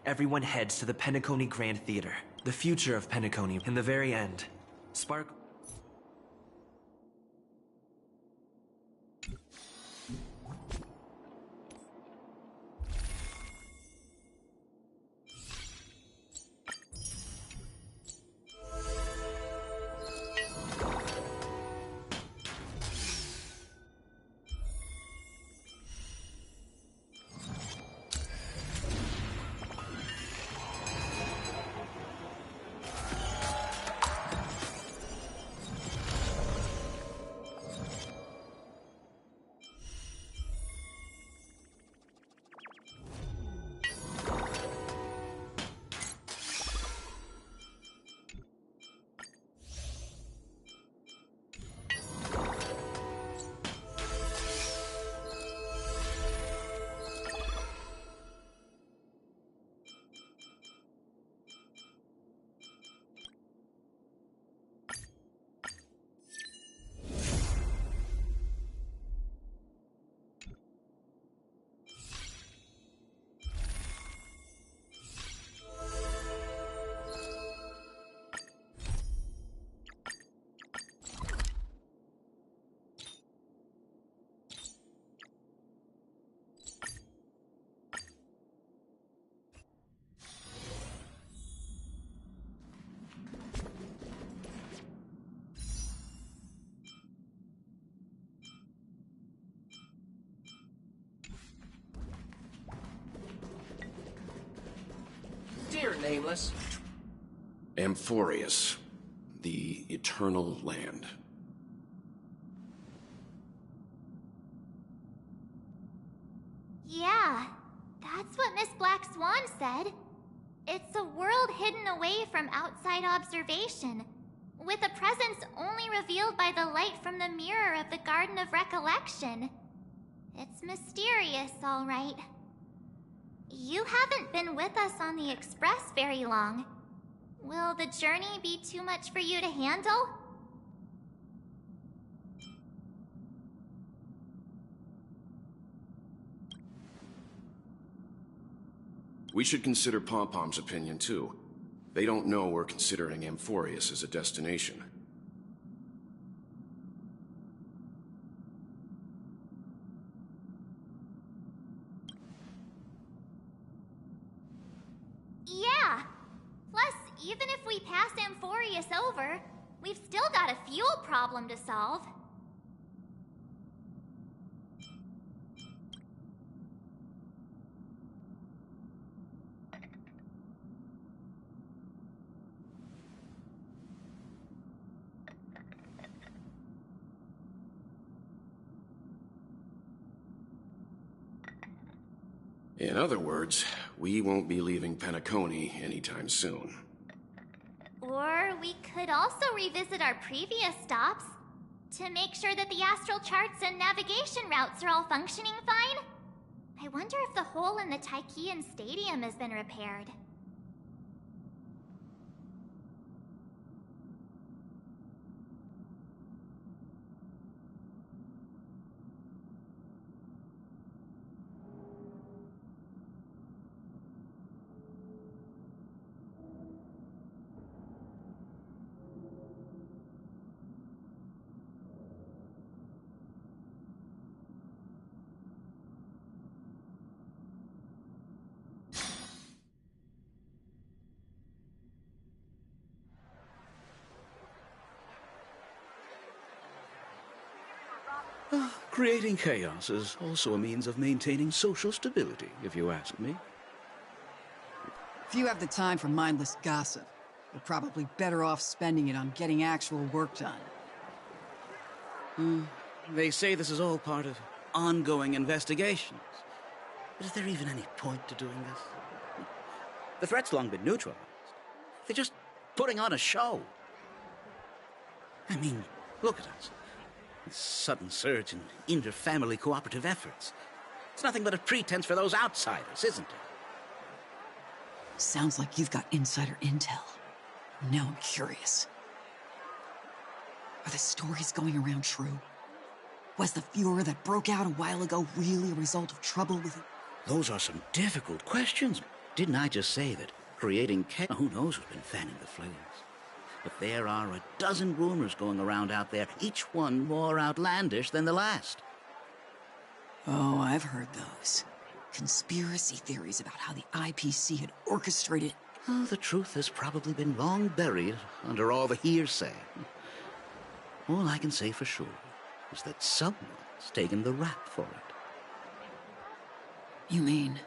everyone heads to the Penacony Grand Theater. The future of Penacony in the very end. Spark... Dear Nameless. Amphorius, the Eternal Land. Yeah, that's what Miss Black Swan said. It's a world hidden away from outside observation, with a presence only revealed by the light from the mirror of the Garden of Recollection. It's mysterious, all right. You haven't been with us on the Express very long. Will the journey be too much for you to handle? We should consider Pom-Pom's opinion, too. They don't know we're considering Amphorius as a destination. Yeah! Plus, even if we pass Amphorius over, we've still got a fuel problem to solve. In other words, we won't be leaving Penacony anytime soon. Or we could also revisit our previous stops to make sure that the astral charts and navigation routes are all functioning fine. I wonder if the hole in the Tychean Stadium has been repaired. Creating chaos is also a means of maintaining social stability, if you ask me. If you have the time for mindless gossip, you're probably better off spending it on getting actual work done. They say this is all part of ongoing investigations. But is there even any point to doing this? The threat's long been neutralized. They're just putting on a show. I mean, look at us. This sudden surge in inter-family cooperative efforts. It's nothing but a pretense for those outsiders, isn't it? Sounds like you've got insider intel. Now I'm curious. Are the stories going around true? Was the furor that broke out a while ago really a result of trouble with... Those are some difficult questions, Didn't I just say that creating chaos? Who knows who's been fanning the flames? But there are a dozen rumors going around out there, each one more outlandish than the last. Oh, I've heard those. Conspiracy theories about how the IPC had orchestrated... Oh, the truth has probably been long buried under all the hearsay. All I can say for sure is that someone's taken the rap for it. You mean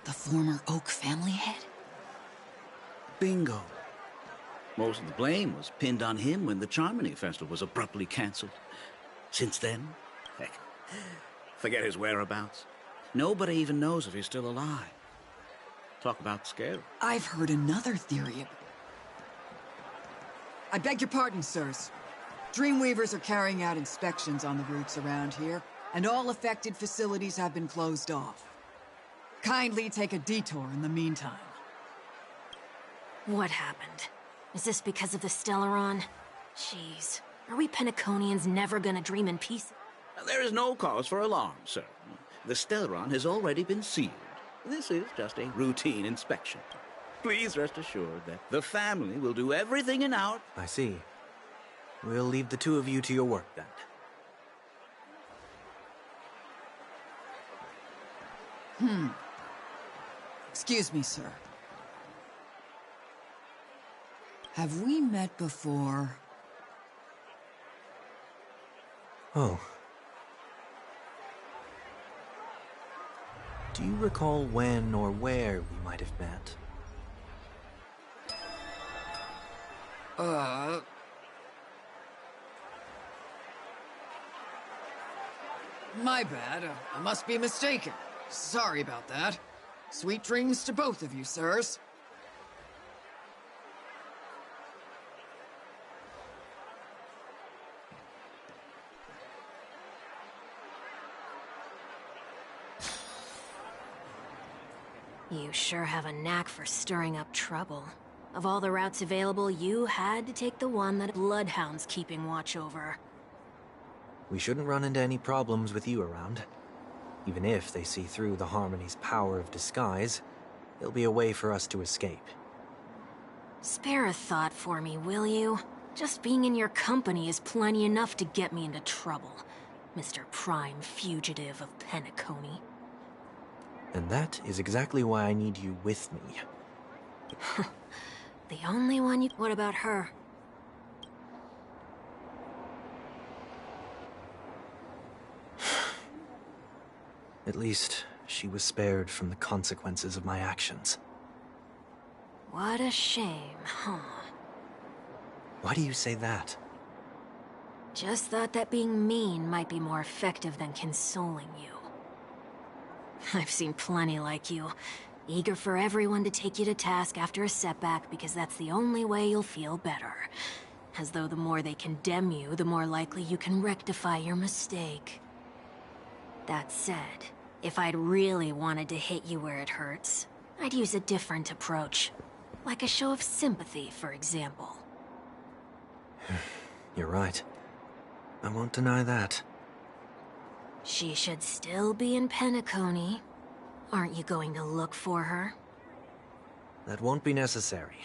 the former Oak family head? Bingo. Most of the blame was pinned on him when the Charmony Festival was abruptly cancelled. Since then, heck, forget his whereabouts. Nobody even knows if he's still alive. Talk about scary. I've heard another theory. I beg your pardon, sirs. Dreamweavers are carrying out inspections on the routes around here, and all affected facilities have been closed off. Kindly take a detour in the meantime. What happened? Is this because of the Stellaron? Jeez, are we Penaconians never gonna dream in peace? There is no cause for alarm, sir. The Stellaron has already been sealed. This is just a routine inspection. Please rest assured that the family will do everything in our... I see. We'll leave the two of you to your work, then. Excuse me, sir. Have we met before? Oh. Do you recall when or where we might have met? My bad. I must be mistaken. Sorry about that. Sweet dreams to both of you, sirs. You sure have a knack for stirring up trouble. Of all the routes available, you had to take the one that Bloodhound's keeping watch over. We shouldn't run into any problems with you around. Even if they see through the Harmony's power of disguise, there'll be a way for us to escape. Spare a thought for me, will you? Just being in your company is plenty enough to get me into trouble, Mr. Prime Fugitive of Penacony. And that is exactly why I need you with me. The only one you... What about her? At least, she was spared from the consequences of my actions. What a shame, huh? Why do you say that? Just thought that being mean might be more effective than consoling you. I've seen plenty like you, eager for everyone to take you to task after a setback because that's the only way you'll feel better. As though the more they condemn you, the more likely you can rectify your mistake. That said, if I'd really wanted to hit you where it hurts, I'd use a different approach. Like a show of sympathy, for example. You're right. I won't deny that. She should still be in Penacony. Aren't you going to look for her? That won't be necessary.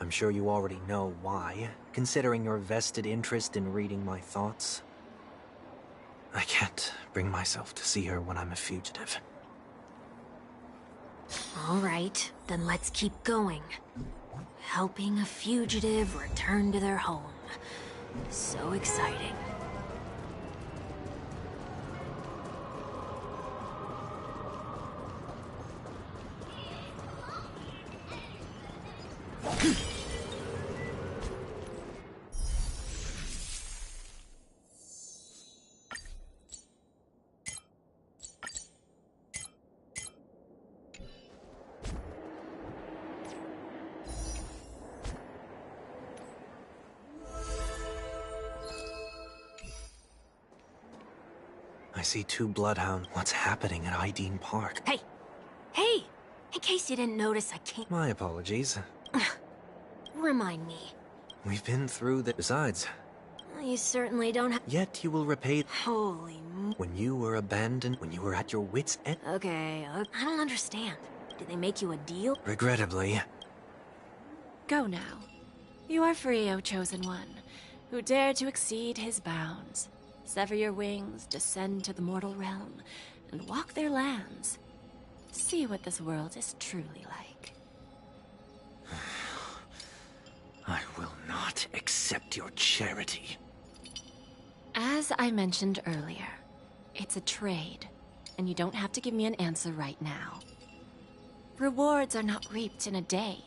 I'm sure you already know why, considering your vested interest in reading my thoughts. I can't bring myself to see her when I'm a fugitive. All right, then let's keep going. Helping a fugitive return to their home. So exciting. I see two bloodhounds. What's happening at Ideen Park? Hey! Hey! In case you didn't notice, I can't... My apologies. Remind me. We've been through the... Besides... You certainly don't have... Yet you will repay... Holy... When you were abandoned, when you were at your wits' end... Okay, I don't understand. Did they make you a deal? Regrettably. Go now. You are free, O Chosen One, who dare to exceed his bounds. Sever your wings, descend to the mortal realm, and walk their lands. See what this world is truly like. I will not accept your charity. As I mentioned earlier, it's a trade, and you don't have to give me an answer right now. Rewards are not reaped in a day,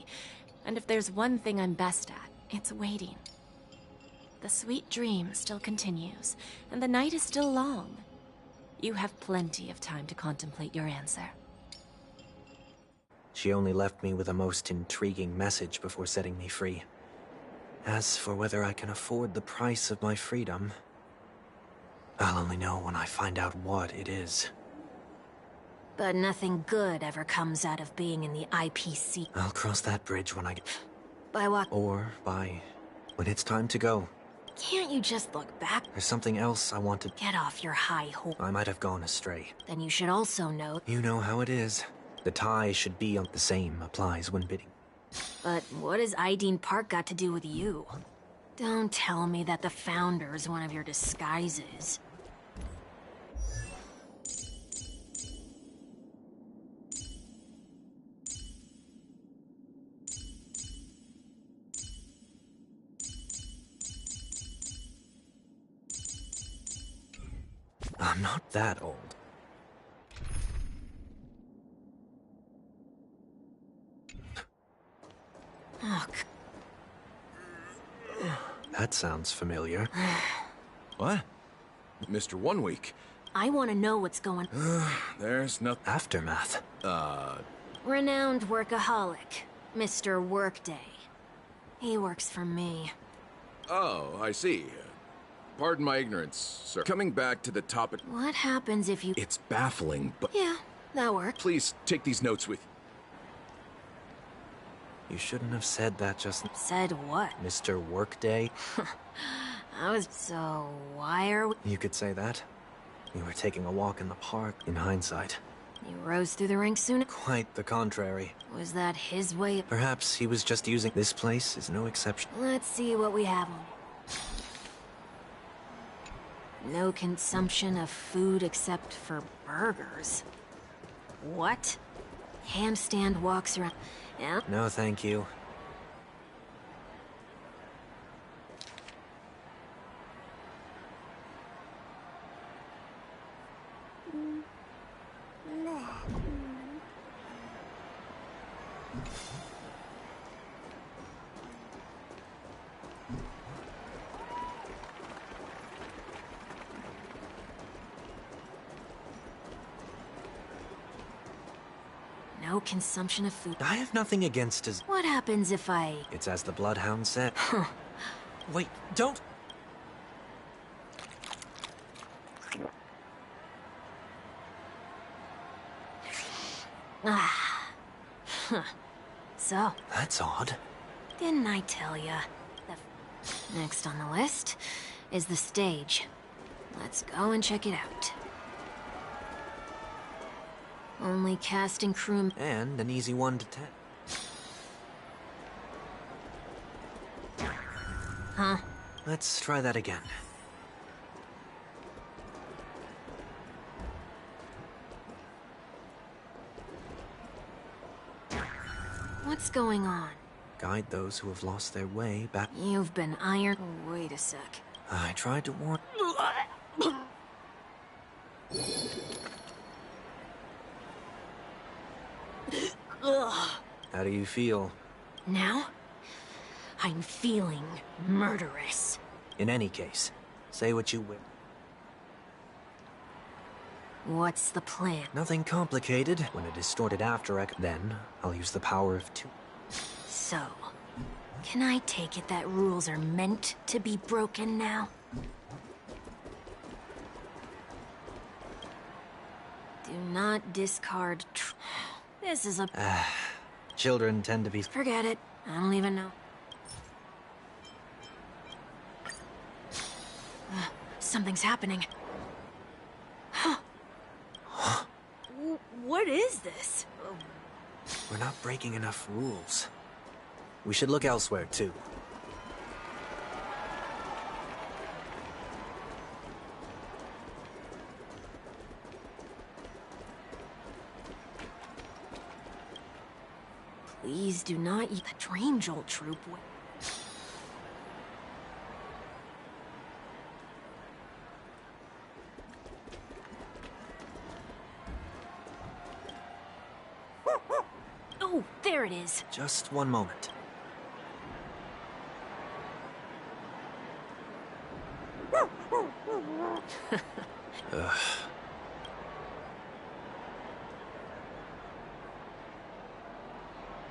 and if there's one thing I'm best at, it's waiting. The sweet dream still continues, and the night is still long. You have plenty of time to contemplate your answer. She only left me with a most intriguing message before setting me free. As for whether I can afford the price of my freedom, I'll only know when I find out what it is. But nothing good ever comes out of being in the IPC. I'll cross that bridge when I get... By what? Or by... when it's time to go. Can't you just look back? There's something else I want to... Get off your high horse. I might have gone astray. Then you should also know... You know how it is. The tie should be on... The same applies when bidding. But what has Ideen Park got to do with you? Don't tell me that the Founder's one of your disguises. I'm not that old. Ugh. That sounds familiar. What? Mr. 1 Week. I want to know what's going on. There's nothing. Aftermath. Renowned workaholic, Mr. Workday. He works for me. Oh, I see. Pardon my ignorance, sir. Coming back to the topic. What happens if you... It's baffling, but Yeah, that worked. please take these notes with you. You shouldn't have said that just... Said what? Mr. Workday? I was... So, why are we... You could say that. You were taking a walk in the park, in hindsight. You rose through the ranks soon? Quite the contrary. Was that his way? Perhaps he was just using... This place is no exception. Let's see what we have on. No consumption of food except for burgers. What? Handstand walks around... Yeah? No, thank you. No consumption of food. I have nothing against his... What happens if I... It's as the Bloodhound said. Wait, don't... Ah. Huh. So, That's odd. didn't I tell ya? Next on the list is the stage. Let's go and check it out. Only cast and crew... And an easy 1 to 10. Huh? Let's try that again. What's going on? Guide those who have lost their way back... You've been ironed... Wait a sec. I tried to warn... Ugh. How do you feel? Now? I'm feeling murderous. In any case, say what you will. What's the plan? Nothing complicated. When a distorted then I'll use the power of 2. So, can I take it that rules are meant to be broken now? Do not discard This is a... Children tend to be... Forget it. I don't even know. Something's happening. What is this? We're not breaking enough rules. We should look elsewhere, too. Please do not eat the Drain Jolt troop. Oh, there it is. Just one moment. Ugh.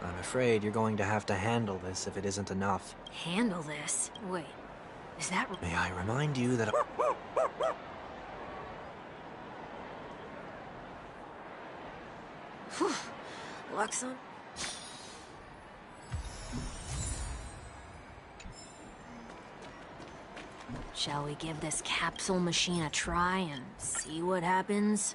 I'm afraid you're going to have to handle this if it isn't enough. Handle this? Wait, is that... May I remind you that... Whew. Luck's on... Shall we give this capsule machine a try and see what happens?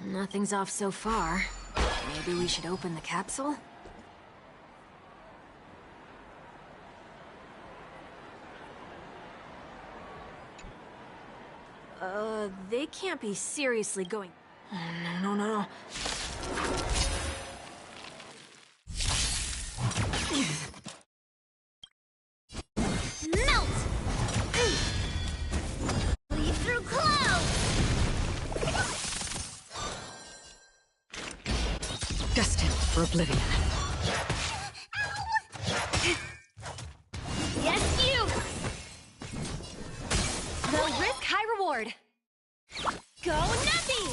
Nothing's off so far. Maybe we should open the capsule? They can't be seriously going... Oh, no. Melt! Lead through clouds! Destined for oblivion. Yes, you! Low risk, high reward. Go nothing!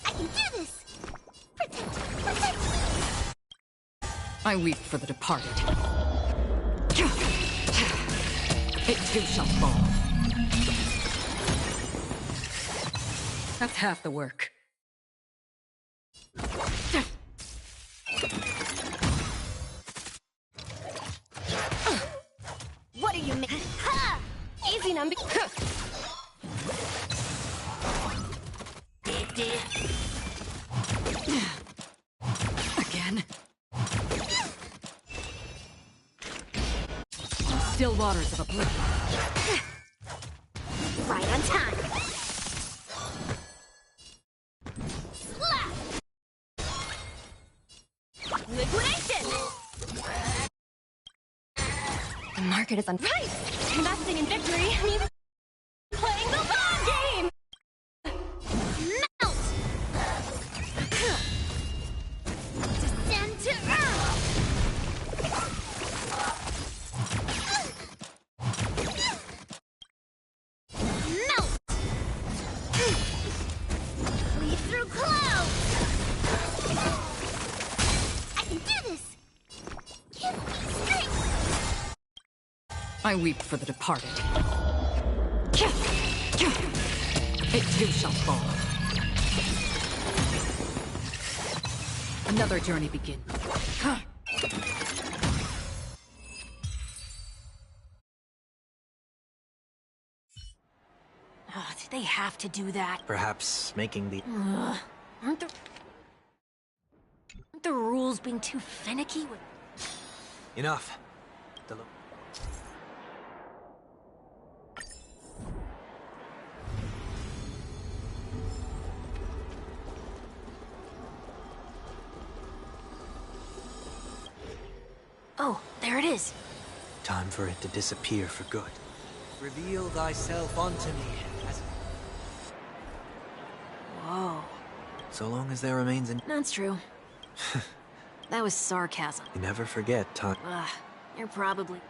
I can do this! Protect! I weep for the departed. It too shall fall. That's half the work. What do you mean? Ha! Easy number. Again? Still waters of oblivion. Right on time. Slap! Liquidation! The market is unpriced. Investing in victory means playing the long game! Melt! Descend to earth! Melt! Lead through clouds! I can do this! Give me strength! I weep for the departed. It too shall fall. Another journey begins. Oh, did they have to do that? Perhaps making the... Aren't the rules being too finicky with... Enough. Oh, there it is. Time for it to disappear for good. Reveal thyself unto me as... Whoa. So long as there remains an... That's true. That was sarcasm. You never forget time. Ugh, you're probably...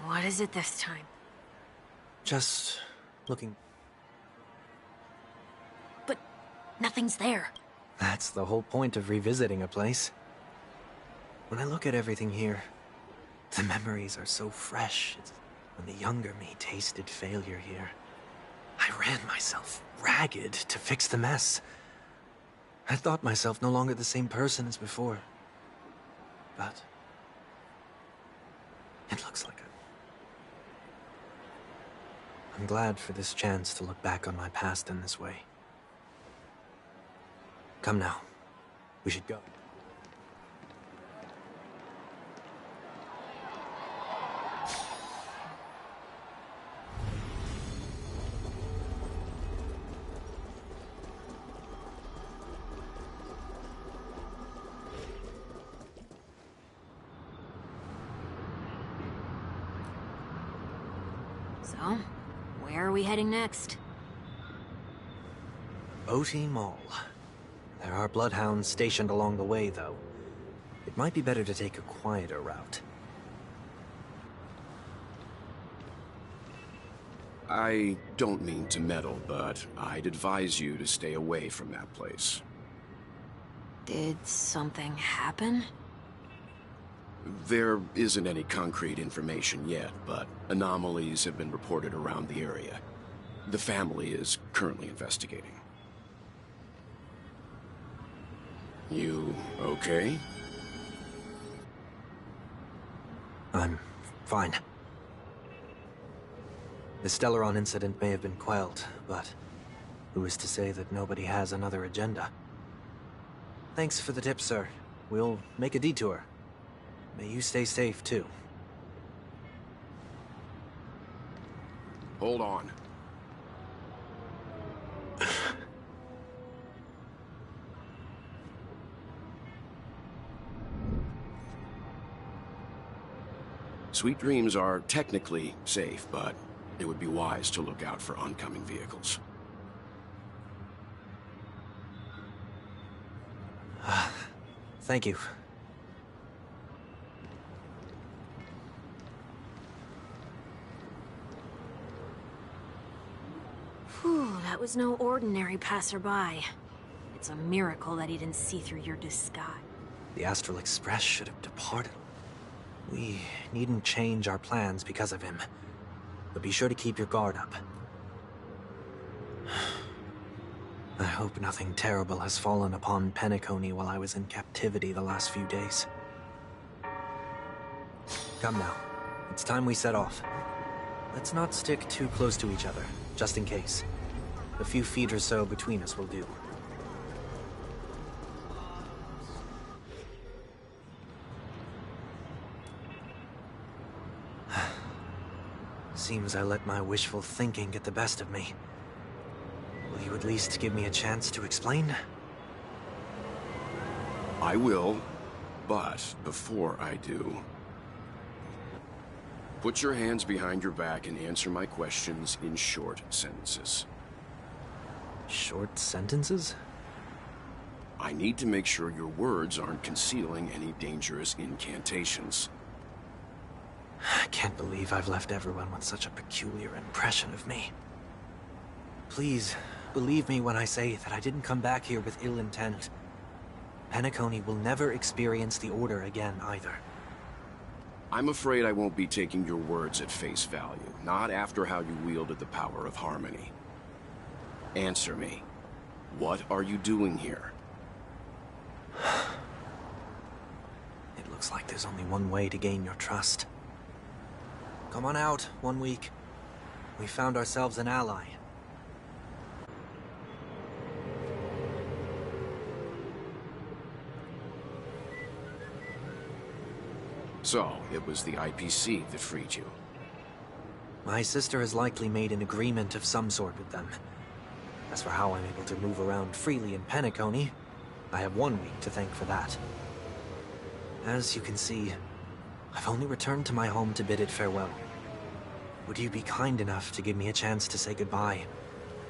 What is it this time? Just looking. But nothing's there. That's the whole point of revisiting a place. When I look at everything here, the memories are so fresh. It's when the younger me tasted failure here. I ran myself ragged to fix the mess. I thought myself no longer the same person as before. But it looks like I'm glad for this chance to look back on my past in this way. Come now. We should go. So, where are we heading next? Oti Mall. There are bloodhounds stationed along the way, though. It might be better to take a quieter route. I don't mean to meddle, but I'd advise you to stay away from that place. Did something happen? There isn't any concrete information yet, but anomalies have been reported around the area. The family is currently investigating. You okay? I'm fine. The Stellaron incident may have been quelled, but who is to say that nobody has another agenda? Thanks for the tip, sir. We'll make a detour. May you stay safe, too. Hold on. Sweet Dreams are technically safe, but it would be wise to look out for oncoming vehicles. Thank you. Whew, that was no ordinary passerby. It's a miracle that he didn't see through your disguise. The Astral Express should have departed. We needn't change our plans because of him. But be sure to keep your guard up. I hope nothing terrible has fallen upon Penacony while I was in captivity the last few days. Come now. It's time we set off. Let's not stick too close to each other, just in case. A few feet or so between us will do. Seems I let my wishful thinking get the best of me. Will you at least give me a chance to explain? I will, but before I do, put your hands behind your back and answer my questions in short sentences. Short sentences? I need to make sure your words aren't concealing any dangerous incantations. I can't believe I've left everyone with such a peculiar impression of me. Please, believe me when I say that I didn't come back here with ill intent. Penacony will never experience the Order again, either. I'm afraid I won't be taking your words at face value, not after how you wielded the power of harmony. Answer me. What are you doing here? It looks like there's only one way to gain your trust. Come on out, 1 week. We found ourselves an ally. So, it was the IPC that freed you. My sister has likely made an agreement of some sort with them. As for how I'm able to move around freely in Penacony, I have 1 week to thank for that. As you can see, I've only returned to my home to bid it farewell. Would you be kind enough to give me a chance to say goodbye,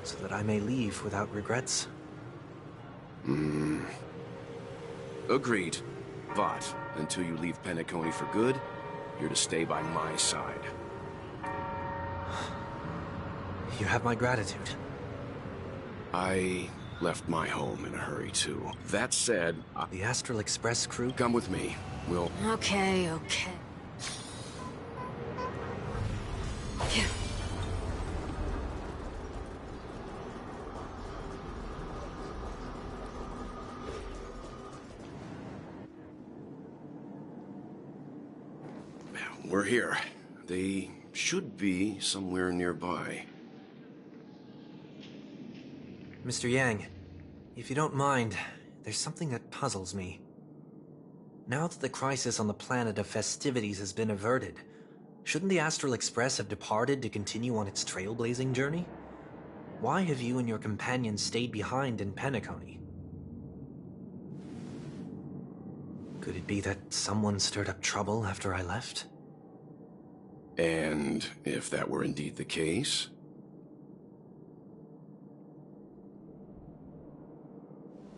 so that I may leave without regrets? Agreed. But, until you leave Penacony for good, you're to stay by my side. You have my gratitude. I left my home in a hurry, too. That said, The Astral Express crew? come with me. We'll... Okay. We're here. They should be somewhere nearby. Mr. Yang, if you don't mind, there's something that puzzles me. Now that the crisis on the planet of festivities has been averted, shouldn't the Astral Express have departed to continue on its trailblazing journey? Why have you and your companions stayed behind in Penacony? Could it be that someone stirred up trouble after I left? And if that were indeed the case...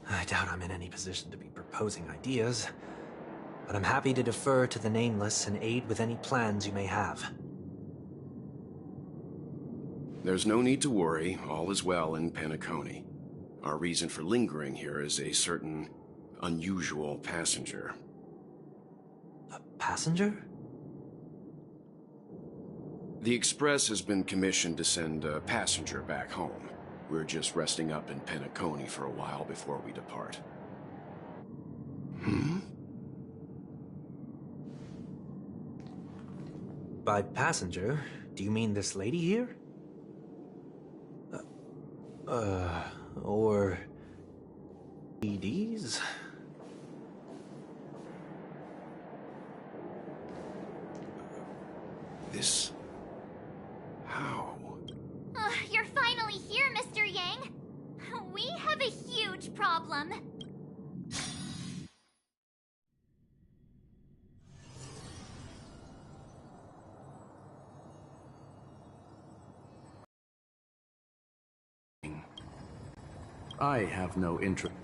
I doubt I'm in any position to be proposing ideas, but I'm happy to defer to the Nameless and aid with any plans you may have. There's no need to worry. All is well in Penacony. Our reason for lingering here is a certain unusual passenger. A passenger? The Express has been commissioned to send a passenger back home. We're just resting up in Penacony for a while before we depart. By passenger, do you mean this lady here? Or... EDs? This... how? You're finally here, Mr. Yang. We have a huge problem. I have no interest.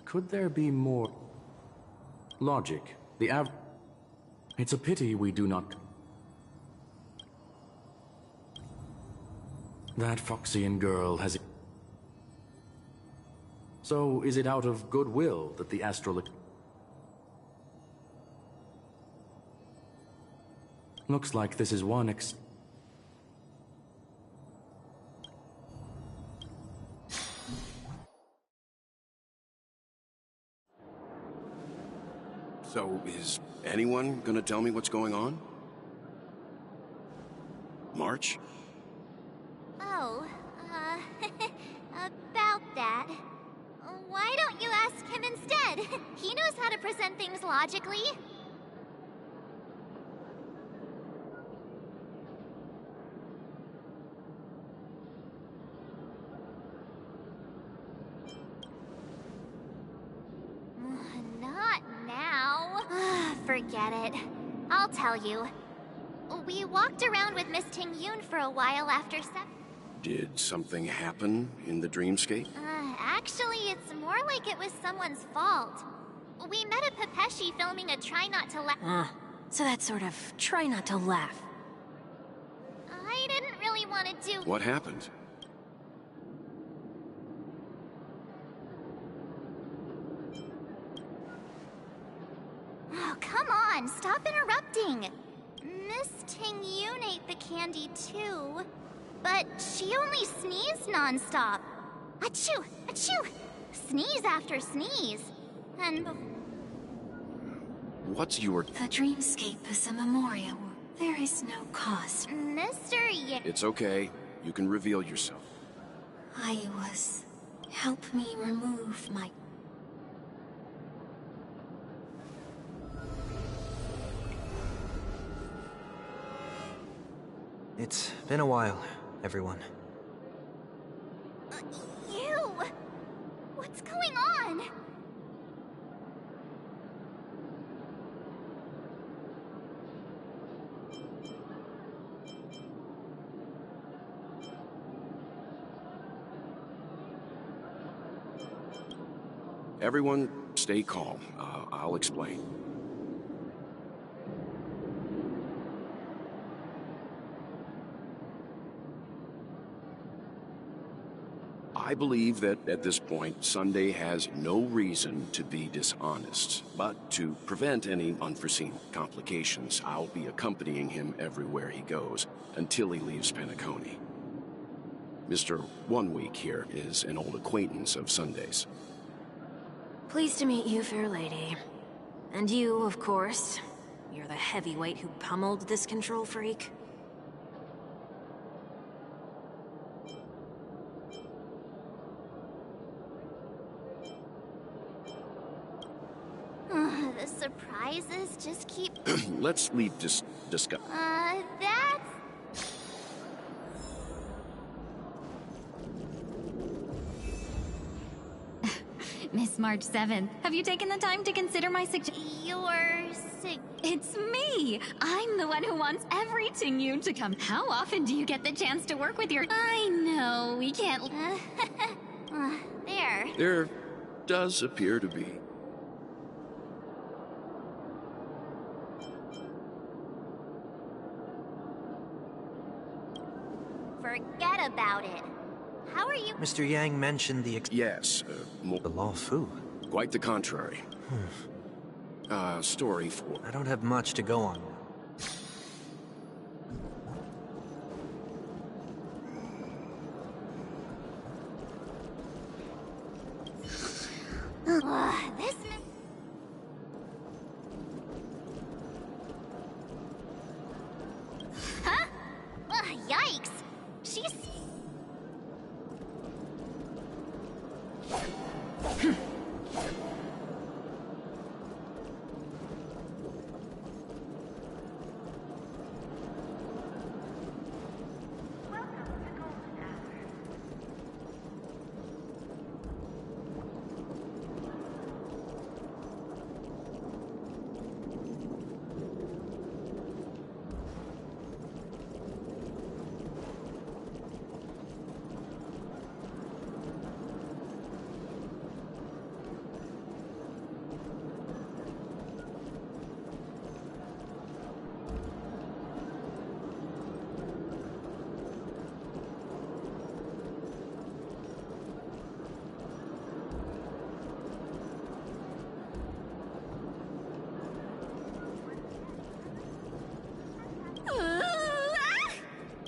Could there be more... logic? It's a pity we do not... That Foxian girl has... So, is it out of goodwill that the Astral... Looks like this is one So, is anyone gonna tell me what's going on? March? Oh, about that. Why don't you ask him instead? He knows how to present things logically. Not now. Forget it. I'll tell you. We walked around with Miss Ting-Yun for a while after Did something happen in the dreamscape? Actually, it's more like it was someone's fault. We met a Pepeshi filming a Try Not to Laugh. So that's sort of try not to laugh. I didn't really want to do... What happened? Oh, come on, stop interrupting. Miss Ting-Yun ate the candy too, but she only sneezed nonstop. Achoo! Achoo! Sneeze after sneeze. And What's your... The dreamscape is a memorial. There is no cost. Mr. It's okay. You can reveal yourself. I was... Help me remove my... It's been a while, everyone. You! What's going on? Everyone, stay calm. I'll explain. I believe that at this point, Sunday has no reason to be dishonest. But to prevent any unforeseen complications, I'll be accompanying him everywhere he goes until he leaves Penacony. Mr. 1 Week here is an old acquaintance of Sunday's. Pleased to meet you, fair lady. And you, of course. You're the heavyweight who pummeled this control freak. The surprises just keep... Let's leave discuss. That's... Miss March 7th, have you taken the time to consider my suggestion? It's me! I'm the one who wants everything you to come. How often do you get the chance to work with your... I know, we can't... there. There does appear to be. Forget about it. How are you? Mr. Yang mentioned Yes, the law fu. quite the contrary. Story 4. I don't have much to go on now. This... Huh? Yikes! She's...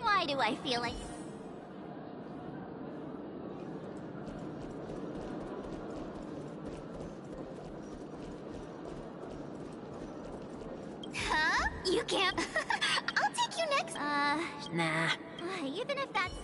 Why do I feel like... Huh? You can't... I'll take you next... Nah. Even if that's...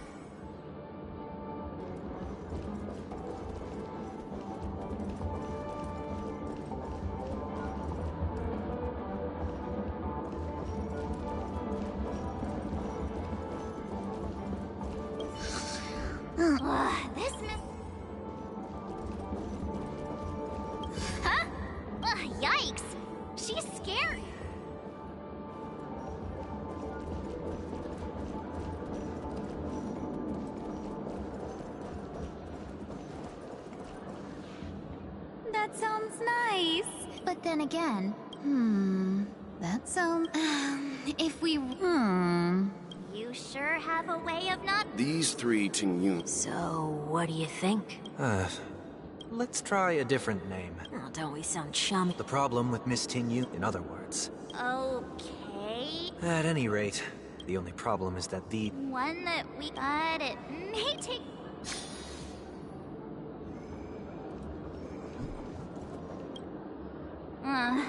This miss... Huh? Yikes! She's scared. That sounds nice. But then again, that sounds... if we... You sure have a way of not... These 3 Tingyun. So, what do you think? Let's try a different name. Oh, don't we sound chummy? The problem with Miss Tinyu, in other words. Okay. At any rate, the only problem is that the... One that we got, it may take...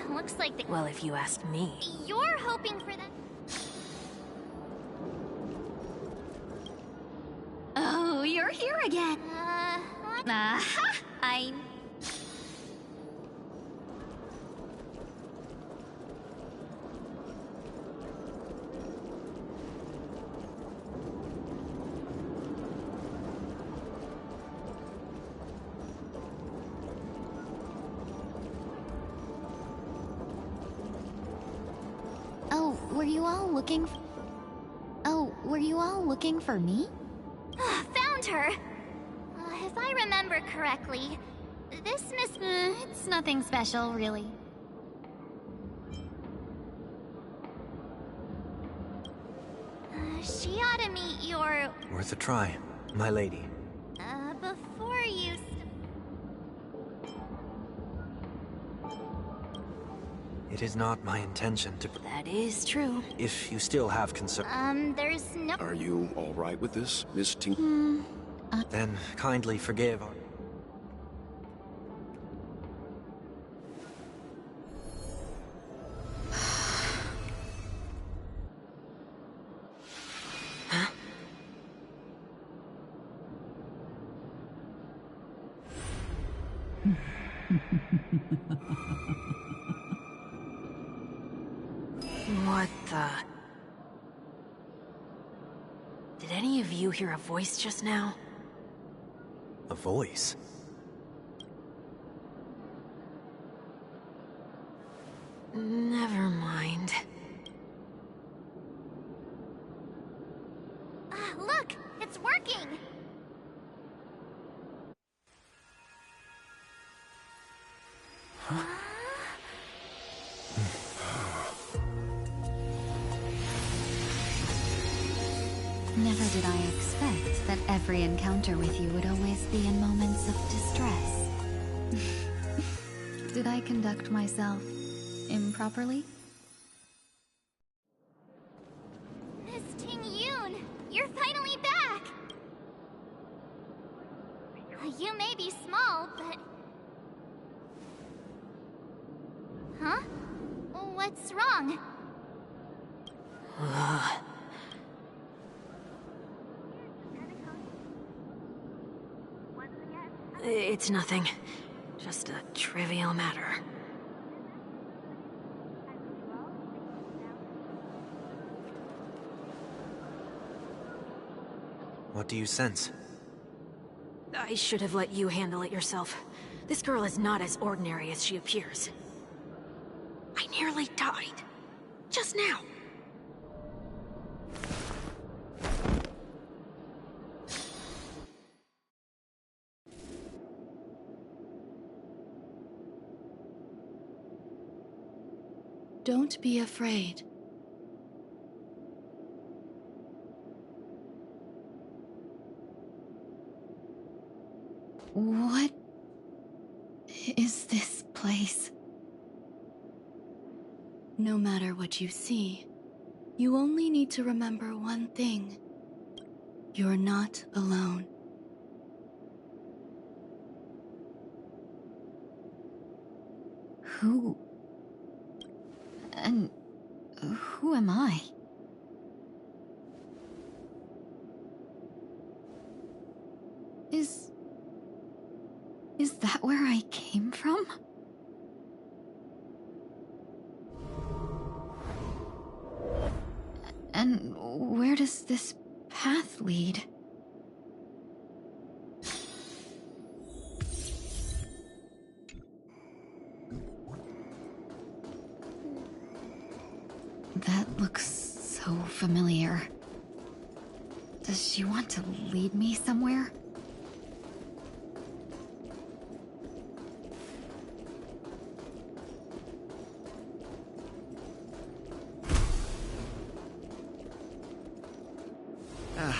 Looks like the... Well, if you ask me. You're hoping for that... Oh, you're here again. what? I... Oh, were you all looking... Oh, were you all looking for me? Found her! If I remember correctly, this Miss... It's nothing special, really. She ought to meet your... Worth a try, my lady. It is not my intention to... That is true. If you still have concern... There's no... Are you all right with this, Miss Ting? Then kindly forgive our... What the... Did any of you hear a voice just now? A voice? Never mind. Look! It's working! Never did I expect that every encounter with you would always be in moments of distress. Did I conduct myself improperly? Miss Ting Yoon! You're finally back! You may be small, but... Huh? What's wrong? It's nothing. Just a trivial matter. What do you sense? I should have let you handle it yourself. This girl is not as ordinary as she appears. I nearly died. Just now. Don't be afraid. What is this place? No matter what you see, you only need to remember one thing. You're not alone. Who... and who am I? Is that where I came from? And where does this path lead? That looks so familiar. Does she want to lead me somewhere?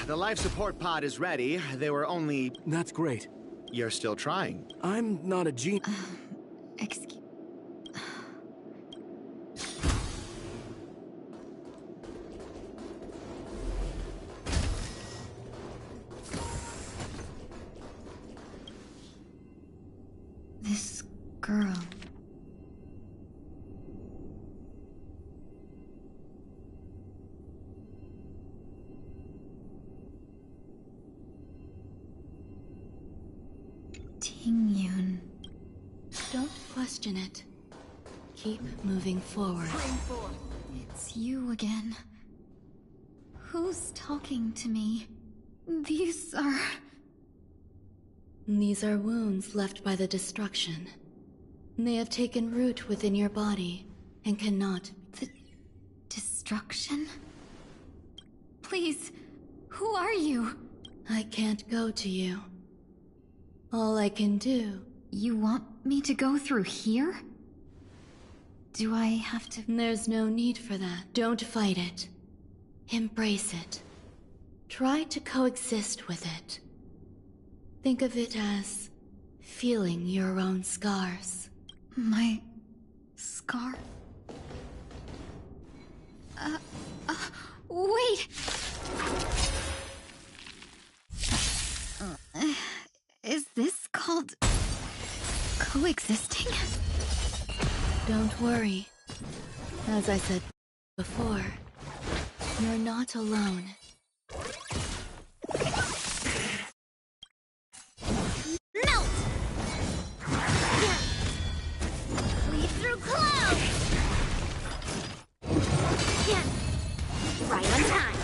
The life support pod is ready. There were only... That's great. You're still trying. I'm not a genius. Excuse... This girl... Ting Yoon. Don't question it. Keep moving forward. It's you again. Who's talking to me? These are wounds left by the destruction. They have taken root within your body and cannot... the destruction? Please, who are you? I can't go to you. All I can do... You want me to go through here? Do I have to... There's no need for that. Don't fight it. Embrace it. Try to coexist with it. Think of it as feeling your own scars. My... scar? Wait! Is this called... coexisting? Don't worry. As I said before, you're not alone. Melt! Lead through clouds! Right on time.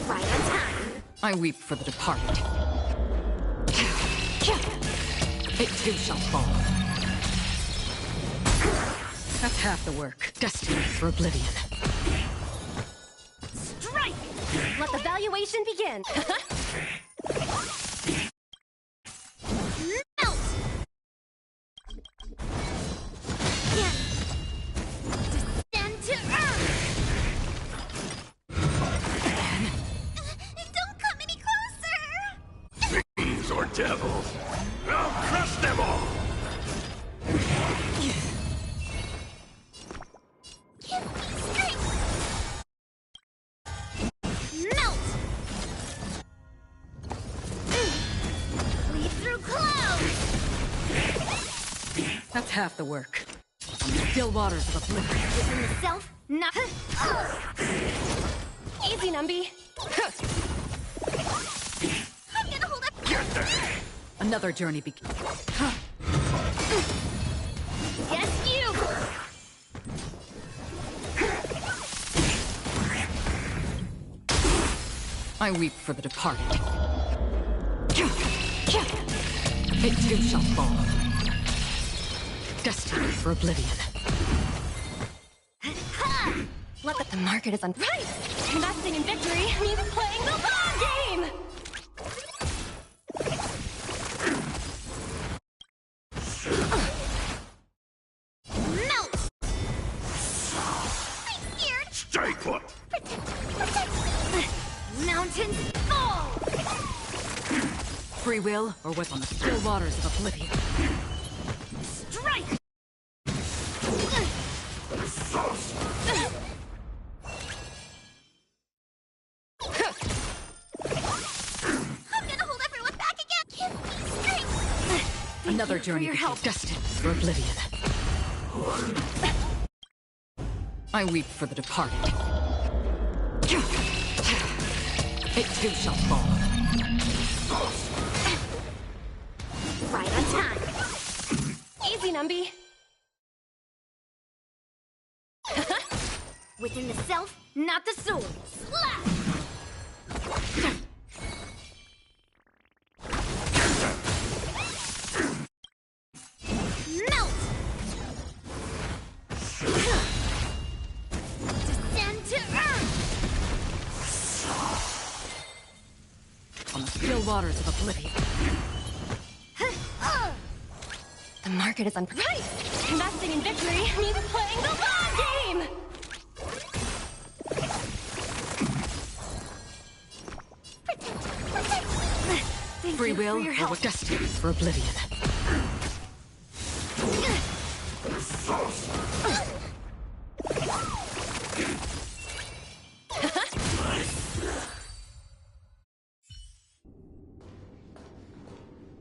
Right on time. I weep for the departed. It too shall fall. That's half the work. Destined for oblivion. Strike! Let the valuation begin. Melt! Descend to earth! Don't come any closer! Fiends or devils, I'll crush them all! Give me strength! Melt! Lead through clouds! That's half the work. On the still waters of oblivion. Within the self, not... Easy, Numby. I'm gonna hold up... Another journey begins. Yes, you! I weep for the departed. It too shall fall. Destined for oblivion. The market is unpriced. Investing in victory means playing the long game. Melt! I'm scared! Stay put! Protect! Mountains fall! Free will, or what's on the still waters of oblivion. Strike! I'm gonna hold everyone back again! Give me strength! Another journey begins. Destined for oblivion. I weep for the departed. It too shall fall. Right on time! Easy, Numby. Within the self, not the sword. Slap! Melt! Descend to earth! On the still waters of oblivion. The market is unpriced. Investing in victory means playing the long game. Free will, or what destined for oblivion.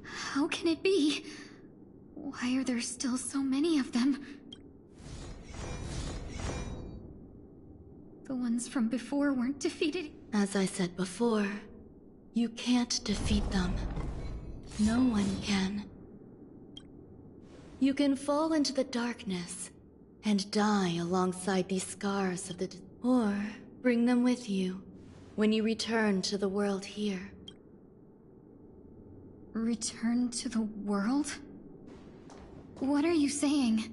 How can it be? Why are there still so many of them? The ones from before weren't defeated. As I said before, you can't defeat them. No one can. You can fall into the darkness and die alongside these scars of the or bring them with you when you return to the world here. Return to the world? What are you saying?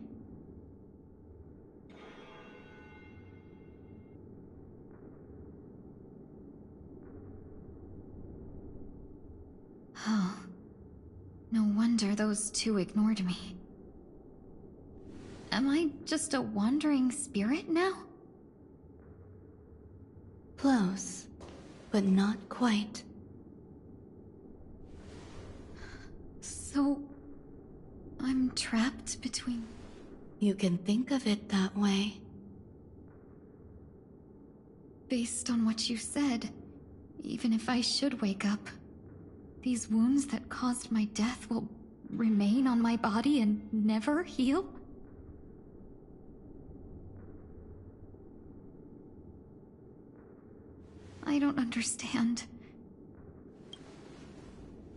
Oh. No wonder those two ignored me. Am I just a wandering spirit now? Close, but not quite. So... I'm trapped between... You can think of it that way. Based on what you said, even if I should wake up, these wounds that caused my death will remain on my body and never heal? I don't understand.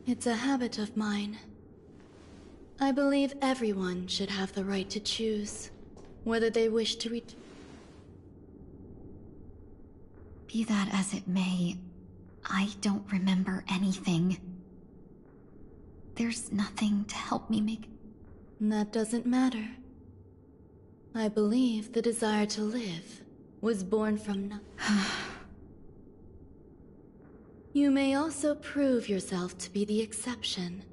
It's a habit of mine. I believe everyone should have the right to choose whether they wish to Be that as it may, I don't remember anything. There's nothing to help me make... That doesn't matter. I believe the desire to live was born from You may also prove yourself to be the exception.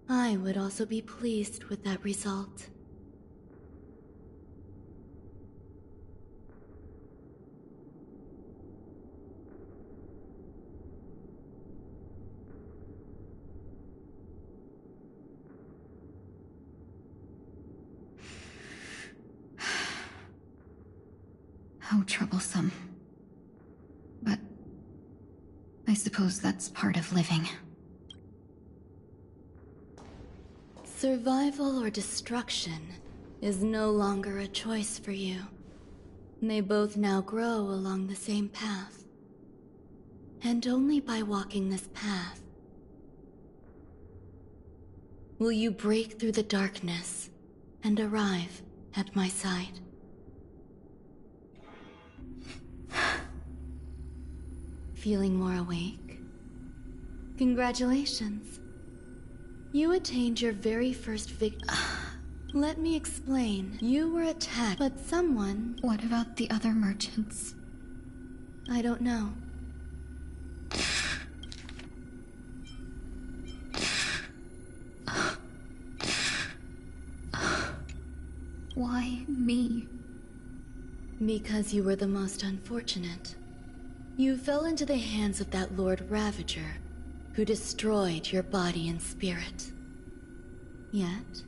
I would also be pleased with that result. How troublesome. But I suppose that's part of living. Survival or destruction is no longer a choice for you. They both now grow along the same path. And only by walking this path will you break through the darkness and arrive at my side. Feeling more awake? Congratulations. You attained your very first Let me explain. You were attacked, but someone... What about the other merchants? I don't know. Why me? Because you were the most unfortunate. You fell into the hands of that Lord Ravager, who destroyed your body and spirit. Yet,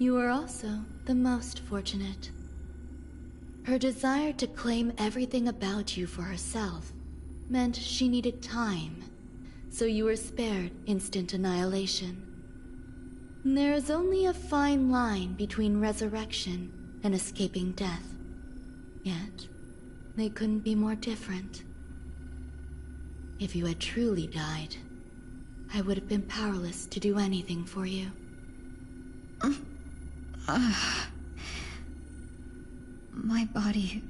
you were also the most fortunate. Her desire to claim everything about you for herself meant she needed time, so you were spared instant annihilation. There is only a fine line between resurrection and escaping death. Yet, they couldn't be more different. If you had truly died, I would have been powerless to do anything for you. My body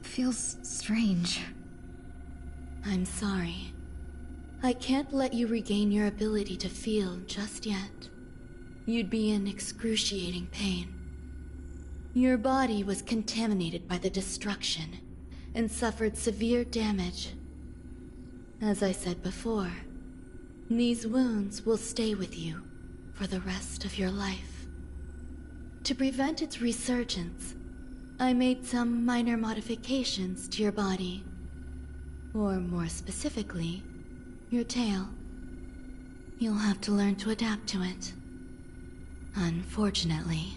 feels strange. I'm sorry. I can't let you regain your ability to feel just yet. You'd be in excruciating pain. Your body was contaminated by the destruction and suffered severe damage. As I said before, these wounds will stay with you for the rest of your life. To prevent its resurgence, I made some minor modifications to your body. Or more specifically, your tail. You'll have to learn to adapt to it. Unfortunately,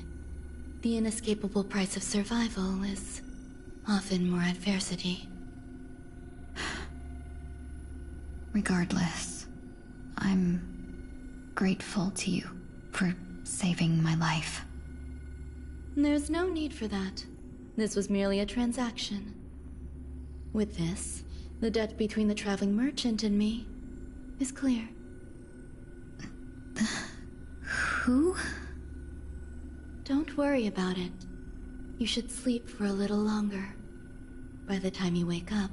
the inescapable price of survival is often more adversity. Regardless, I'm grateful to you for saving my life. There's no need for that. This was merely a transaction. With this, the debt between the traveling merchant and me is clear. Who? Don't worry about it. You should sleep for a little longer. By the time you wake up,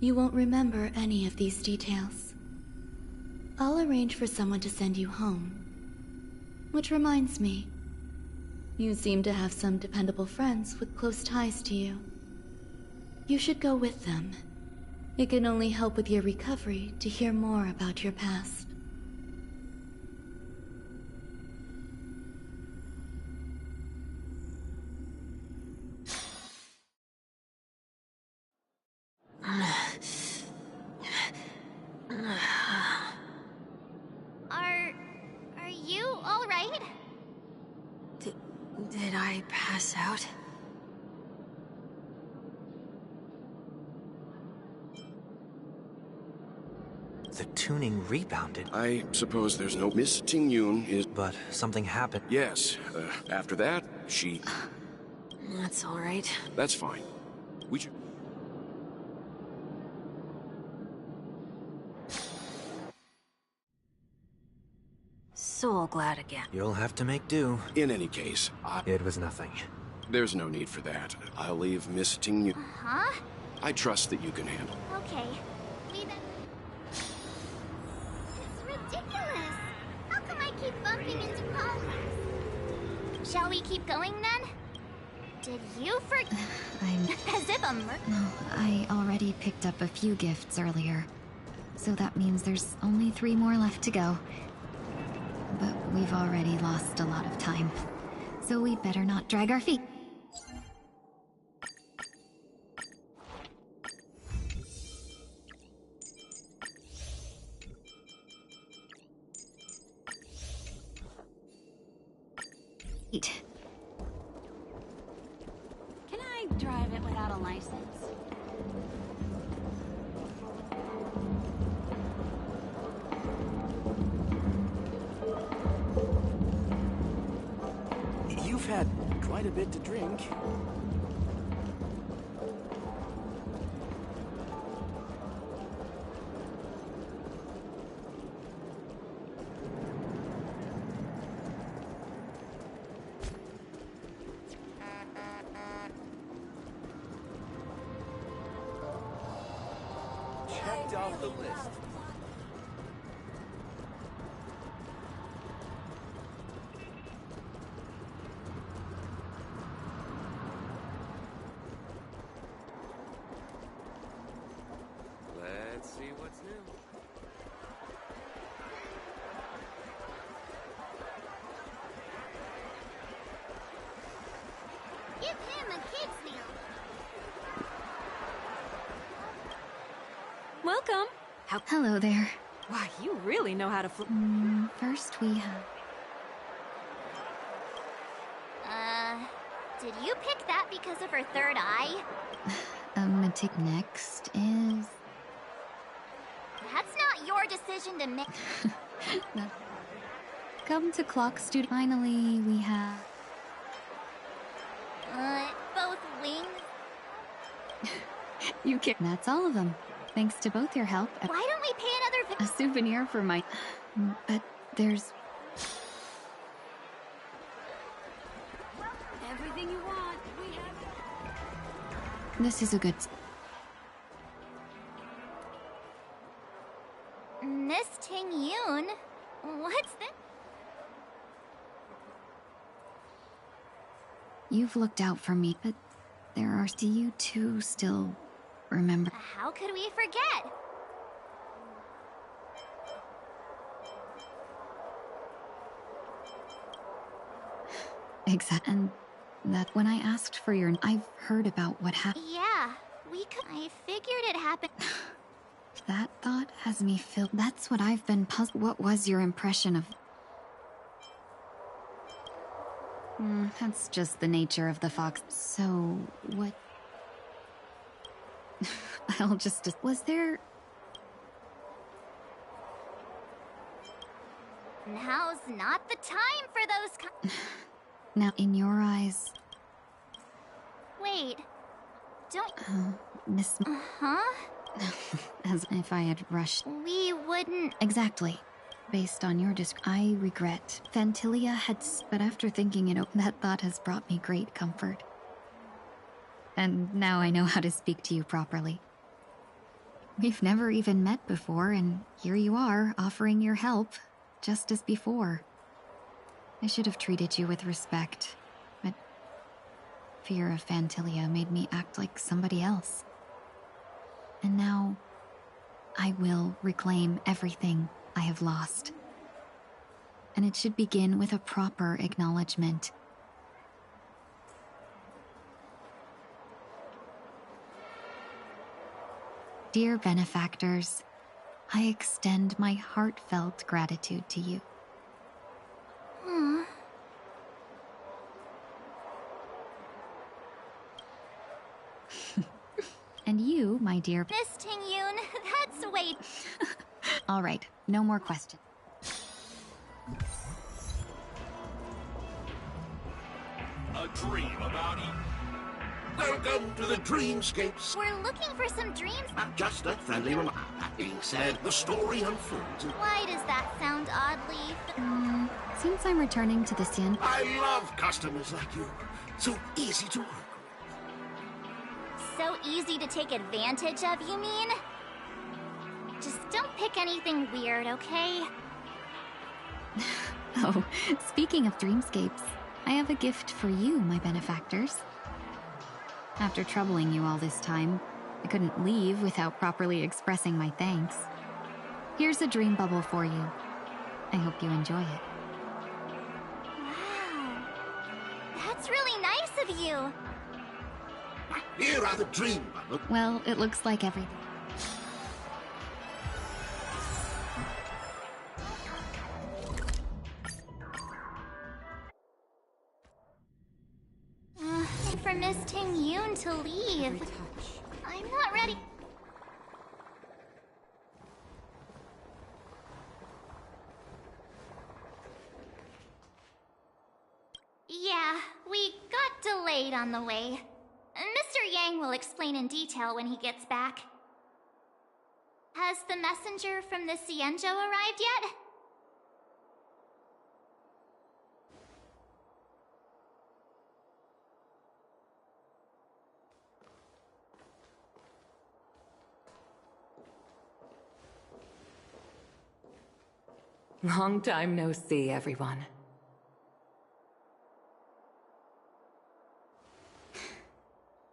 you won't remember any of these details. I'll arrange for someone to send you home. Which reminds me, you seem to have some dependable friends with close ties to you. You should go with them. It can only help with your recovery to hear more about your past. Are you all right? Did I pass out? The tuning rebounded. I suppose there's no Miss Ting Yun is... But something happened. Yes, after that, she... That's all right. That's fine. We should... Soul glad again. You'll have to make do. In any case, It was nothing. there's no need for that. I'll leave Miss Ting Yun... Huh? I trust that you can handle. Okay. Leave it. It's ridiculous. How come I keep bumping into colleagues? Shall we keep going then? Did you forget? As if a No, I already picked up a few gifts earlier. So that means there's only 3 more left to go. But we've already lost a lot of time. So we'd better not drag our feet. Can I drive it without a license? You've had quite a bit to drink. Checked off the list. Let's see what's new. Give him a kid's meal. Welcome. Hello there. Wow, you really know how to flip. First we have... Did you pick that because of her third eye? Next is... That's not your decision to make. Come to Clock Studio. Finally, we have... Both wings? You can... That's all of them. Thanks to both your help. Why don't we pay another... A souvenir for my... But there's... Everything you want, we have it. This is a good... Miss Ting Yun? What's this? You've looked out for me, but there are... Do you two still remember? How could we forget? Exactly. And that when I asked for your... I've heard about what happened. Yeah, we could... I figured it happened... That thought has me filled... That's what I've been puzzled... What was your impression of... That's just the nature of the fox. So, what... I'll just... Was there... Now's not the time for those Now, in your eyes... Wait. Don't... Miss... Huh? As if I had rushed... We wouldn't... Exactly. Based on your I regret. Fantilia had... But after thinking it over, that thought has brought me great comfort. And now I know how to speak to you properly. We've never even met before, and here you are, offering your help, just as before. I should have treated you with respect, but fear of Fantilia made me act like somebody else. And now, I will reclaim everything I have lost. And it should begin with a proper acknowledgement. Dear benefactors, I extend my heartfelt gratitude to you. And you, my dear... Miss Ting Yun, that's way... All right, no more questions. A dream about Eden. Welcome to the Dreamscapes. We're looking for some dreams. Just a friendly reminder. That being said, the story unfolds. Why does that sound oddly? Since I'm returning to the Sien... I love customers like you. So easy to work with. So easy to take advantage of, you mean? Just don't pick anything weird, okay? Oh, speaking of dreamscapes, I have a gift for you, my benefactors. After troubling you all this time, I couldn't leave without properly expressing my thanks. Here's a dream bubble for you. I hope you enjoy it. Wow. That's really nice of you. Here are the dream bubbles. Well, it looks like everything. For Miss Ting Yoon to leave. I'm not ready. Yeah, we got delayed on the way. Mr. Yang will explain in detail when he gets back. Has the messenger from the Cienjo arrived yet? Long time no see, everyone.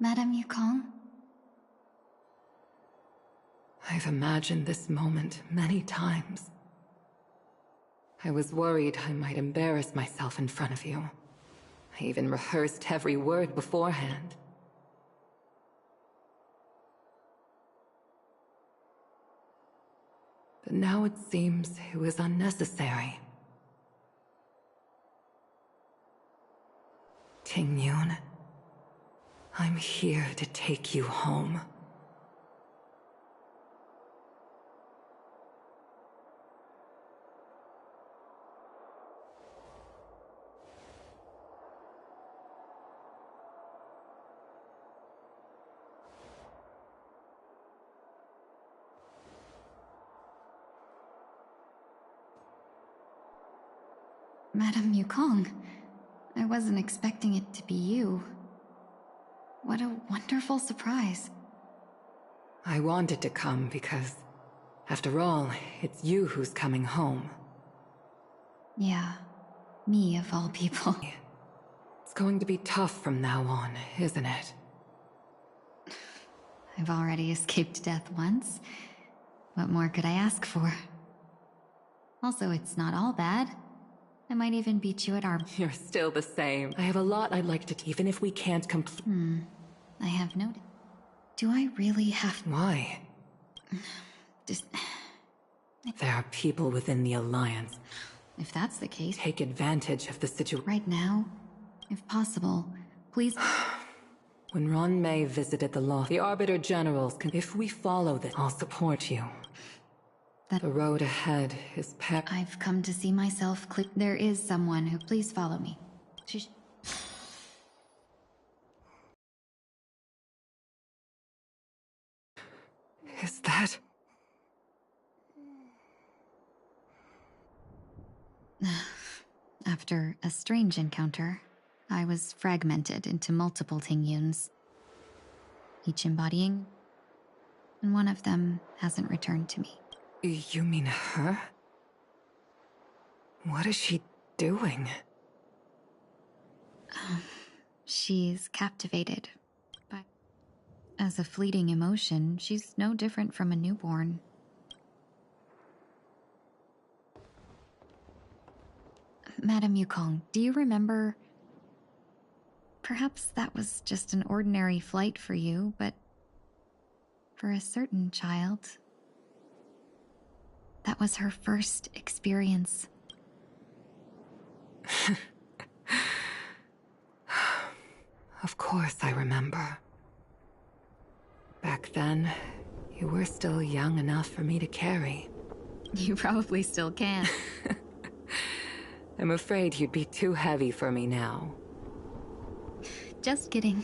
Madame Yukong? I've imagined this moment many times. I was worried I might embarrass myself in front of you. I even rehearsed every word beforehand. But now it seems it was unnecessary. Ting Yun, I'm here to take you home. Madame Yukong, I wasn't expecting it to be you. What a wonderful surprise. I wanted to come because, after all, it's you who's coming home. Yeah, me of all people. It's going to be tough from now on, isn't it? I've already escaped death once. What more could I ask for? Also, it's not all bad. I might even beat you at arms. You're still the same. I have a lot I'd like to, even if we can't complete. I have noted. Do I really have... Why? Just... There are people within the Alliance. If that's the case... Take advantage of the situation. Right now, if possible, please... When Ron May visited the Lost, the Arbiter Generals can... If we follow this, I'll support you. The road ahead is I've come to see myself clear. There is someone who... Please follow me. Is that... After a strange encounter, I was fragmented into multiple Tingyuns, each embodying, and one of them hasn't returned to me. You mean her? What is she doing? She's captivated. But as a fleeting emotion, she's no different from a newborn. Madame Yukong, do you remember... Perhaps that was just an ordinary flight for you, but... For a certain child... That was her first experience. Of course I remember. Back then, you were still young enough for me to carry. You probably still can. I'm afraid you'd be too heavy for me now. Just kidding.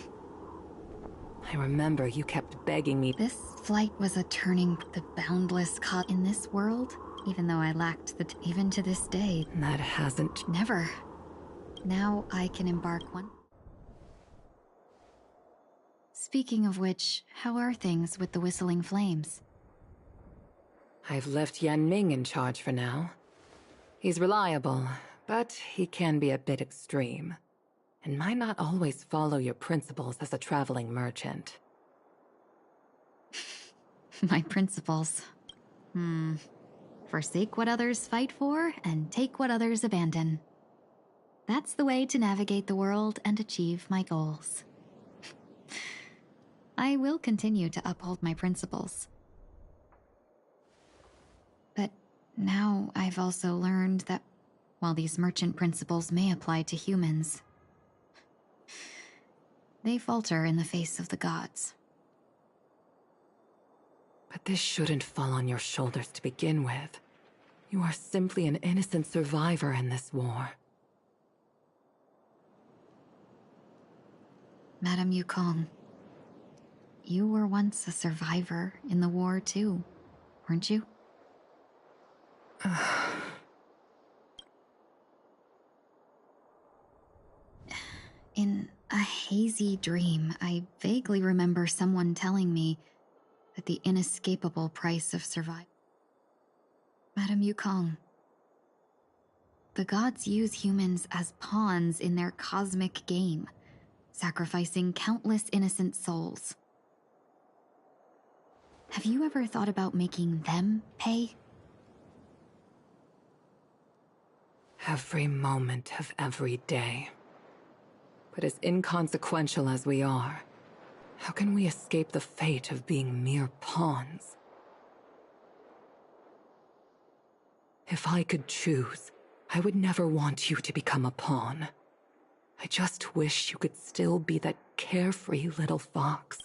I remember you kept begging me. This flight was a turning the boundless caught in this world, even though I lacked the even to this day. That hasn't... Never. Now I can embark one. Speaking of which, how are things with the Whistling Flames? I've left Yan Ming in charge for now. He's reliable, but he can be a bit extreme, and might not always follow your principles as a traveling merchant. My principles. Forsake what others fight for, and take what others abandon. That's the way to navigate the world and achieve my goals. I will continue to uphold my principles. But now I've also learned that while these merchant principles may apply to humans, they falter in the face of the gods. But this shouldn't fall on your shoulders to begin with. You are simply an innocent survivor in this war. Madame Yukong, you were once a survivor in the war too, weren't you? In a hazy dream, I vaguely remember someone telling me that the inescapable price of survival. Madame Yukong, the gods use humans as pawns in their cosmic game, sacrificing countless innocent souls. Have you ever thought about making them pay? Every moment of every day. But as inconsequential as we are, how can we escape the fate of being mere pawns? If I could choose, I would never want you to become a pawn. I just wish you could still be that carefree little fox.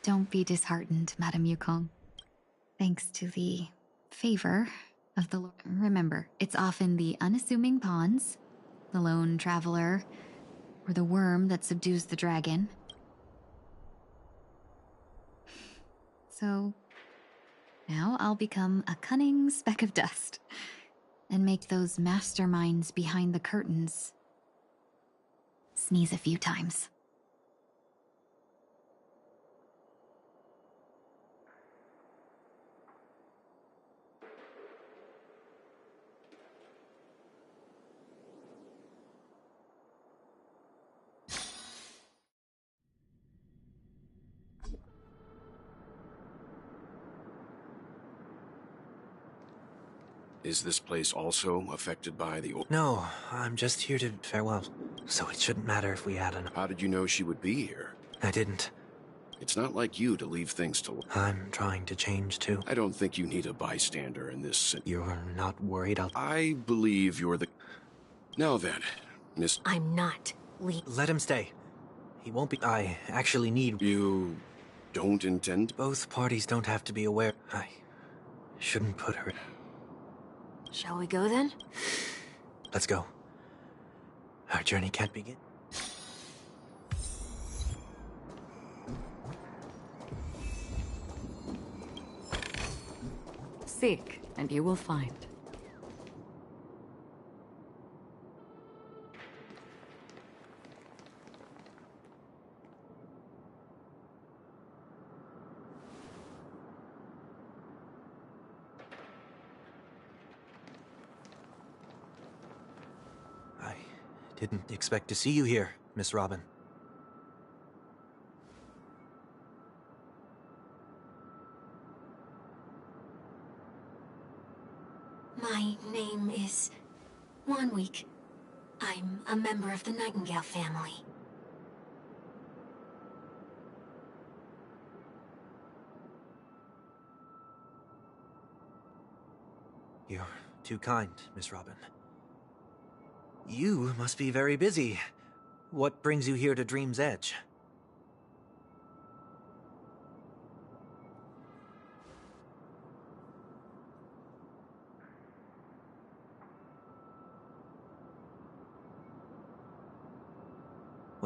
Don't be disheartened, Madame Yukong. Thanks to the favor of the Lord. Remember, it's often the unassuming pawns, the lone traveler, or the worm that subdues the dragon. So, now I'll become a cunning speck of dust and make those masterminds behind the curtains sneeze a few times. Is this place also affected by the... No, I'm just here to farewell, so it shouldn't matter if we had an... How did you know she would be here? I didn't. It's not like you to leave things to... I'm trying to change too. I don't think you need a bystander in this... You're not worried I believe you're the... Now then, Miss... I'm not. Let him stay. He won't be... I actually need... You don't intend... Both parties don't have to be aware. I shouldn't put her... Shall we go then? Let's go. Our journey can't begin. Seek, and you will find. Didn't expect to see you here, Miss Robin. My name is Wanweek. I'm a member of the Nightingale family. You're too kind, Miss Robin. You must be very busy. What brings you here to Dream's Edge?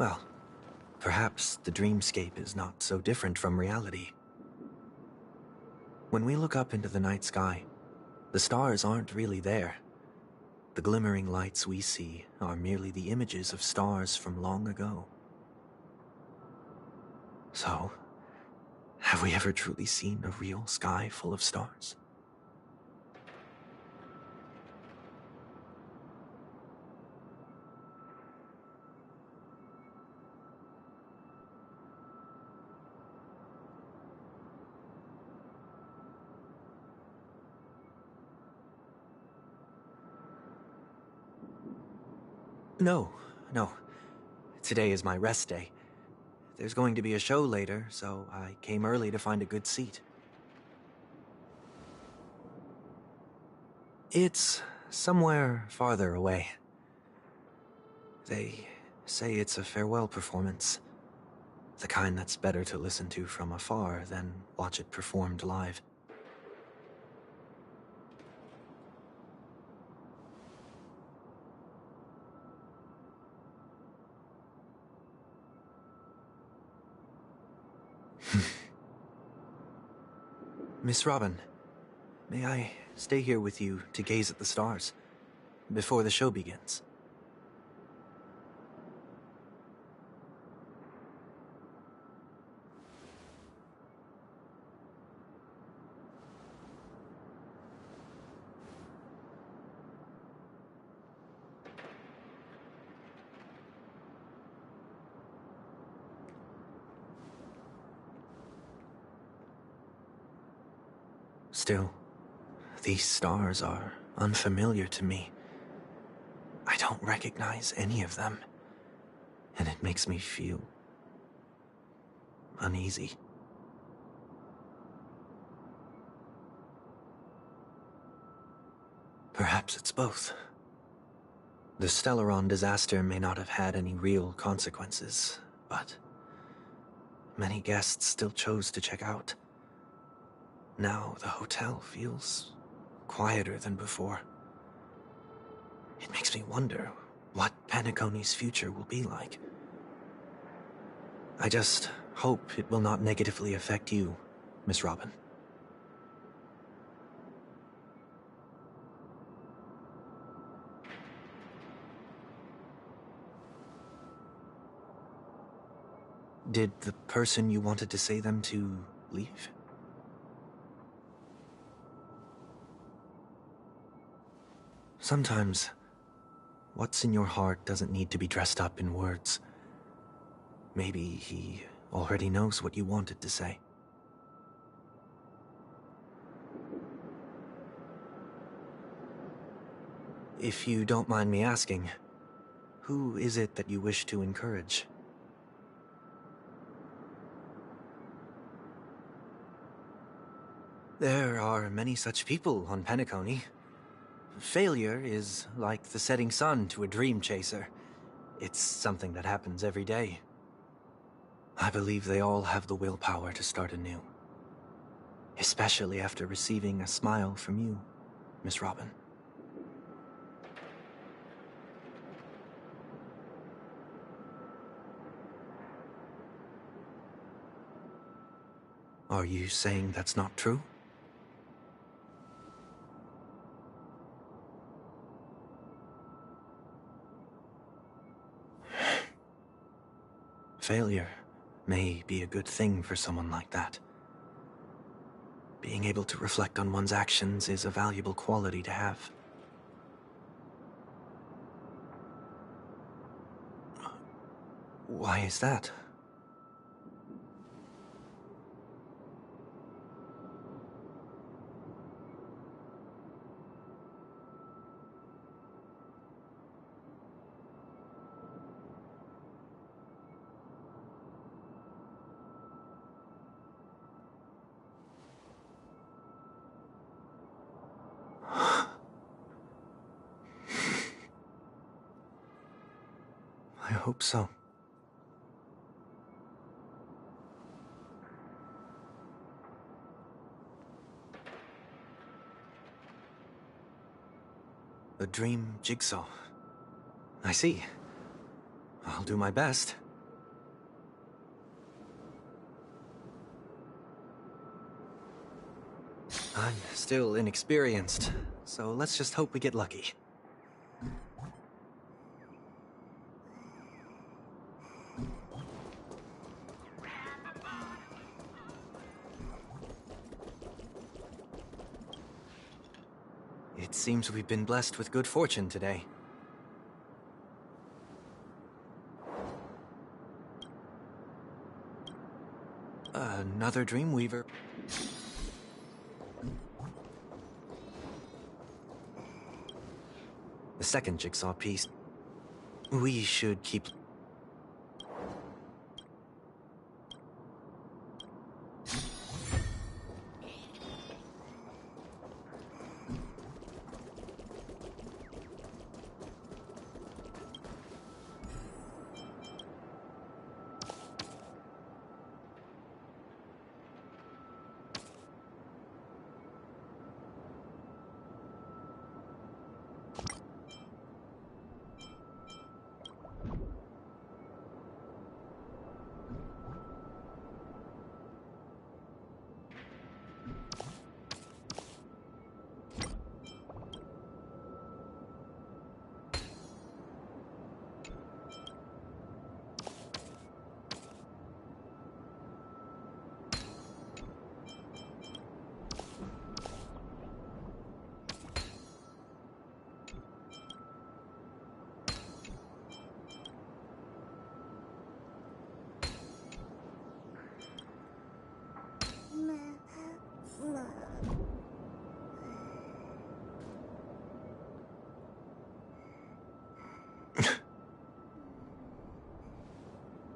Well, perhaps the dreamscape is not so different from reality. When we look up into the night sky, the stars aren't really there. The glimmering lights we see are merely the images of stars from long ago. So, have we ever truly seen a real sky full of stars? No, no. Today is my rest day. There's going to be a show later, so I came early to find a good seat. It's somewhere farther away. They say it's a farewell performance. The kind that's better to listen to from afar than watch it performed live. Miss Robin, may I stay here with you to gaze at the stars before the show begins? Still, these stars are unfamiliar to me. I don't recognize any of them, and it makes me feel uneasy. Perhaps it's both. The Stellaron disaster may not have had any real consequences, but many guests still chose to check out. Now the hotel feels quieter than before. It makes me wonder what Penacony's future will be like. I just hope it will not negatively affect you, Miss Robin. Did the person you wanted to say them to leave? Sometimes, what's in your heart doesn't need to be dressed up in words. Maybe he already knows what you wanted to say. If you don't mind me asking, who is it that you wish to encourage? There are many such people on Penacony. Failure is like the setting sun to a dream chaser. It's something that happens every day. I believe they all have the willpower to start anew. Especially after receiving a smile from you, Miss Robin. Are you saying that's not true? Failure may be a good thing for someone like that. Being able to reflect on one's actions is a valuable quality to have. Why is that? I hope so. A dream jigsaw. I see. I'll do my best. I'm still inexperienced, so let's just hope we get lucky. It seems we've been blessed with good fortune today. Another Dreamweaver. The second jigsaw piece. We should keep...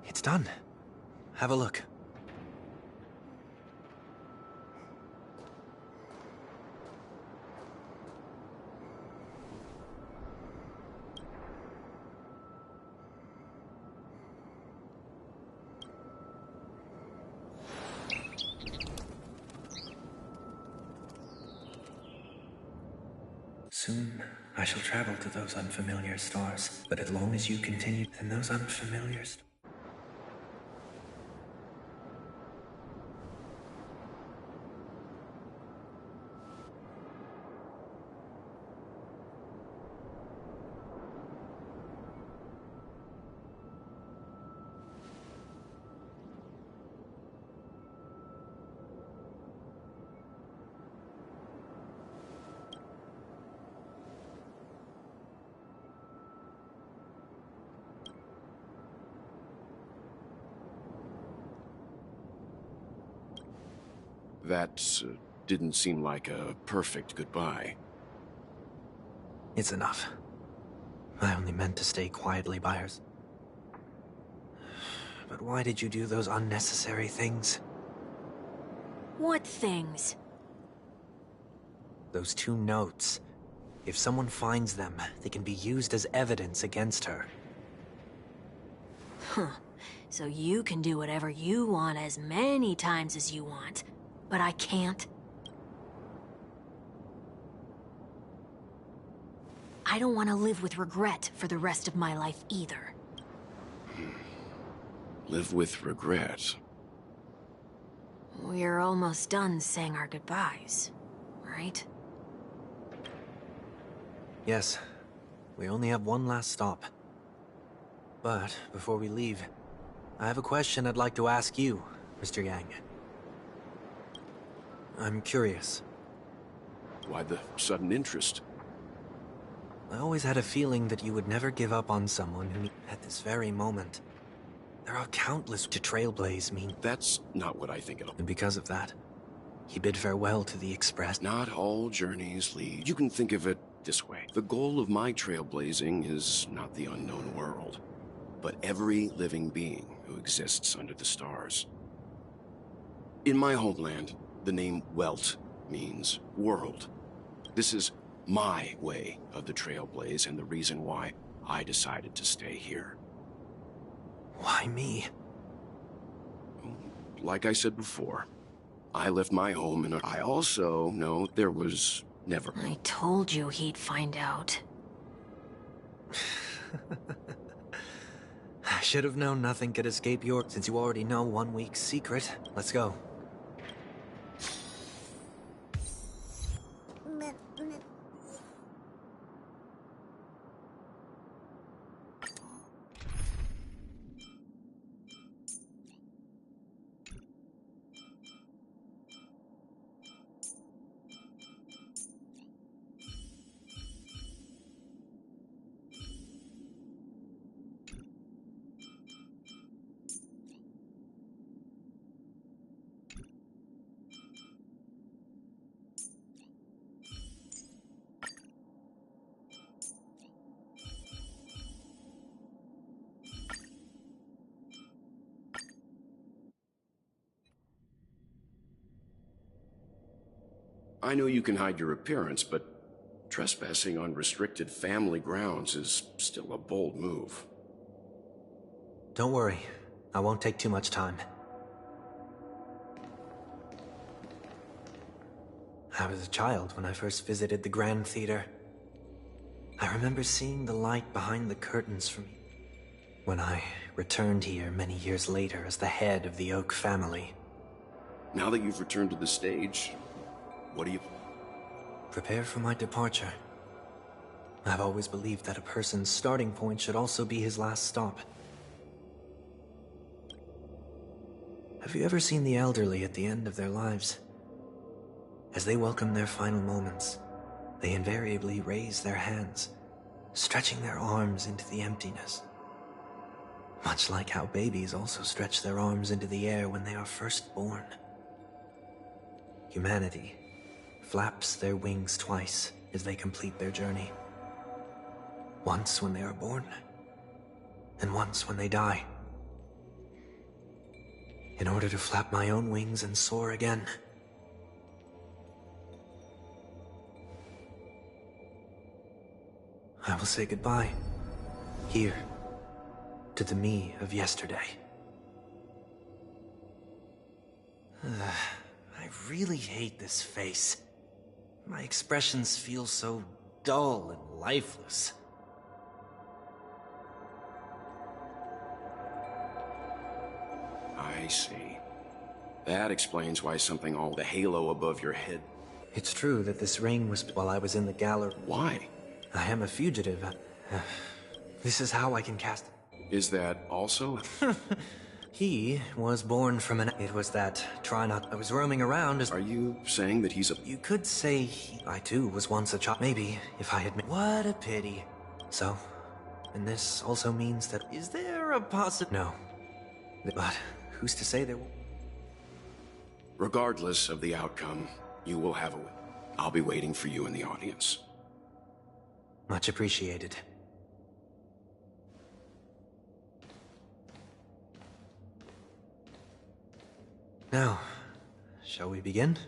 It's done. Have a look. Soon, I shall travel to those unfamiliar stars. But as long as you continue, then those unfamiliar stars... That didn't seem like a perfect goodbye. It's enough. I only meant to stay quietly by her. But why did you do those unnecessary things? What things? Those 2 notes. If someone finds them, they can be used as evidence against her. Huh. So you can do whatever you want as many times as you want. But I can't. I don't want to live with regret for the rest of my life either. Live with regret? We're almost done saying our goodbyes, right? Yes. We only have one last stop. But before we leave, I have a question I'd like to ask you, Mr. Yang. I'm curious. Why the sudden interest? I always had a feeling that you would never give up on someone who, at this very moment, there are countless to trailblaze me. That's not what I think at all. And because of that, he bid farewell to the Express. Not all journeys lead. You can think of it this way. The goal of my trailblazing is not the unknown world, but every living being who exists under the stars. In my homeland, the name Welt means world. This is my way of the Trailblaze and the reason why I decided to stay here. Why me? Like I said before, I left my home and I also know there was never... I told you he'd find out. I should have known nothing could escape your... Since you already know 1 week's secret, let's go. I know you can hide your appearance, but trespassing on restricted family grounds is still a bold move. Don't worry. I won't take too much time. I was a child when I first visited the Grand Theater. I remember seeing the light behind the curtains from when I returned here many years later as the head of the Oak family. Now that you've returned to the stage, what do you... Prepare for my departure. I've always believed that a person's starting point should also be his last stop. Have you ever seen the elderly at the end of their lives? As they welcome their final moments, they invariably raise their hands, stretching their arms into the emptiness. Much like how babies also stretch their arms into the air when they are first born. Humanity flaps their wings twice as they complete their journey. Once when they are born, and once when they die. In order to flap my own wings and soar again. I will say goodbye, here, to the me of yesterday. I really hate this face. My expressions feel so dull and lifeless. I see. That explains why something all the halo above your head... It's true that this ring was while I was in the gallery. Why? I am a fugitive. This is how I can cast... Is that also... He was born from an... It was that, try not... I was roaming around as... Are you saying that he's a... You could say I too was once a child. Maybe, if I had... What a pity. So, and this also means that... Is there a No. But, who's to say there will... Regardless of the outcome, you will have a... I'll be waiting for you in the audience. Much appreciated. Now, shall we begin?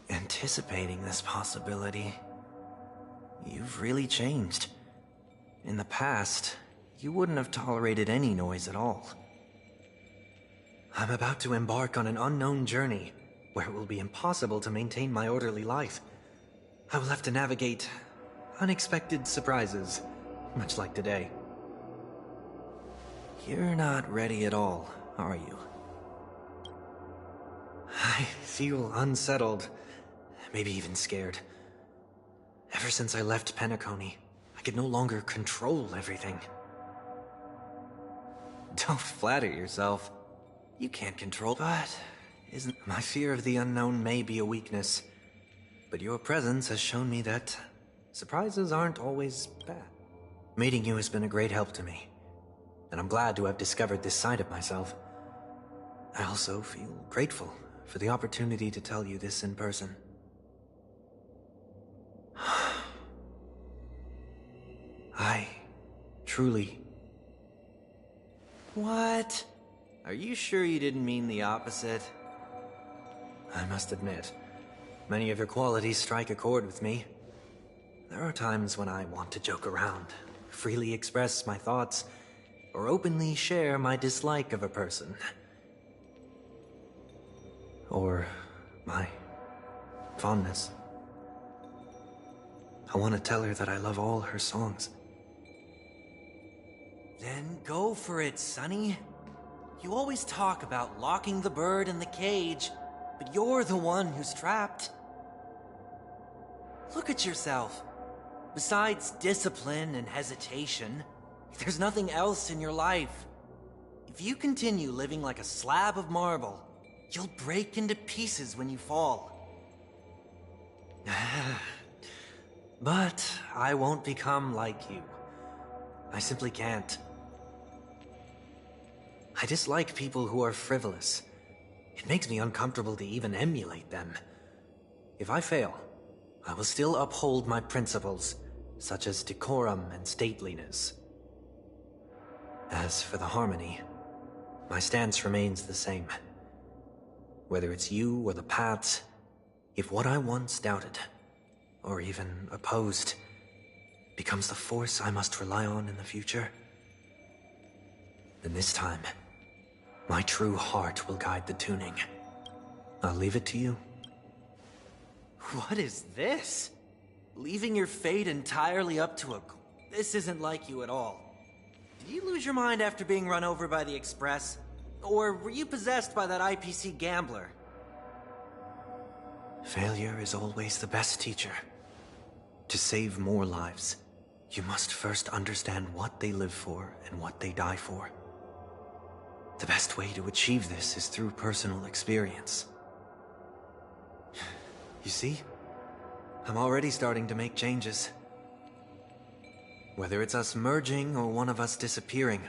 Anticipating this possibility, you've really changed. In the past, you wouldn't have tolerated any noise at all. I'm about to embark on an unknown journey, where it will be impossible to maintain my orderly life. I will have to navigate unexpected surprises, much like today. You're not ready at all, are you? I feel unsettled, maybe even scared. Ever since I left Penacony, I could no longer control everything. Don't flatter yourself. You can't control, but isn't my fear of the unknown may be a weakness. But your presence has shown me that surprises aren't always bad. Meeting you has been a great help to me, and I'm glad to have discovered this side of myself. I also feel grateful for the opportunity to tell you this in person. I truly... What? Are you sure you didn't mean the opposite? I must admit, many of your qualities strike a chord with me. There are times when I want to joke around, freely express my thoughts, or openly share my dislike of a person. Or my fondness. I want to tell her that I love all her songs. Then go for it, Sonny. You always talk about locking the bird in the cage, but you're the one who's trapped. Look at yourself. Besides discipline and hesitation, there's nothing else in your life. If you continue living like a slab of marble, you'll break into pieces when you fall. But I won't become like you. I simply can't. I dislike people who are frivolous. It makes me uncomfortable to even emulate them. If I fail, I will still uphold my principles, such as decorum and stateliness. As for the harmony, my stance remains the same. Whether it's you or the paths, If what I once doubted, or even opposed, becomes the force I must rely on in the future, then this time, my true heart will guide the tuning. I'll leave it to you. What is this? Leaving your fate entirely up to a... This isn't like you at all. Did you lose your mind after being run over by the Express? Or were you possessed by that IPC gambler? Failure is always the best teacher. To save more lives, you must first understand what they live for and what they die for. The best way to achieve this is through personal experience. You see? I'm already starting to make changes. Whether it's us merging or one of us disappearing,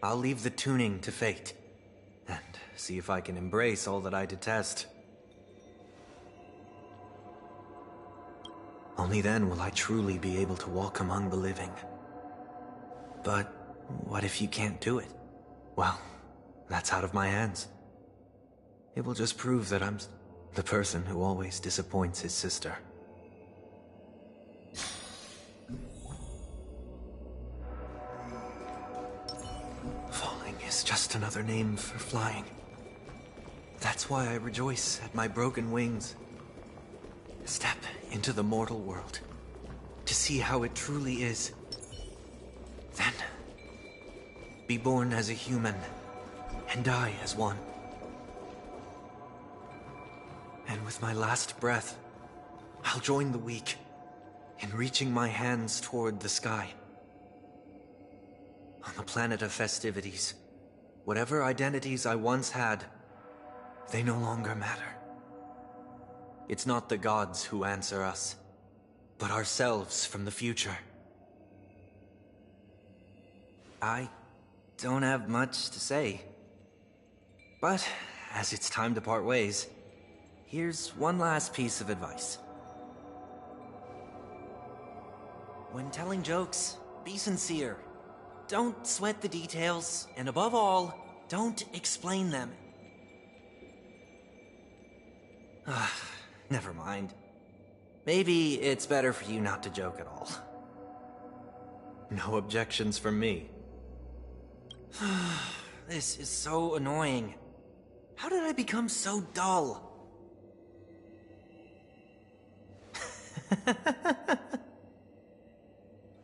I'll leave the tuning to fate, and see if I can embrace all that I detest. Only then will I truly be able to walk among the living. But what if you can't do it? Well, that's out of my hands. It will just prove that I'm the person who always disappoints his sister. Falling is just another name for flying. That's why I rejoice at my broken wings. Step into the mortal world, to see how it truly is. Then, be born as a human, and die as one. And with my last breath, I'll join the weak, in reaching my hands toward the sky. On the planet of festivities, whatever identities I once had, they no longer matter. It's not the gods who answer us, but ourselves from the future. I don't have much to say. But, as it's time to part ways, here's one last piece of advice. When telling jokes, be sincere. Don't sweat the details, and above all, don't explain them. Never mind. Maybe it's better for you not to joke at all. No objections from me. This is so annoying. How did I become so dull?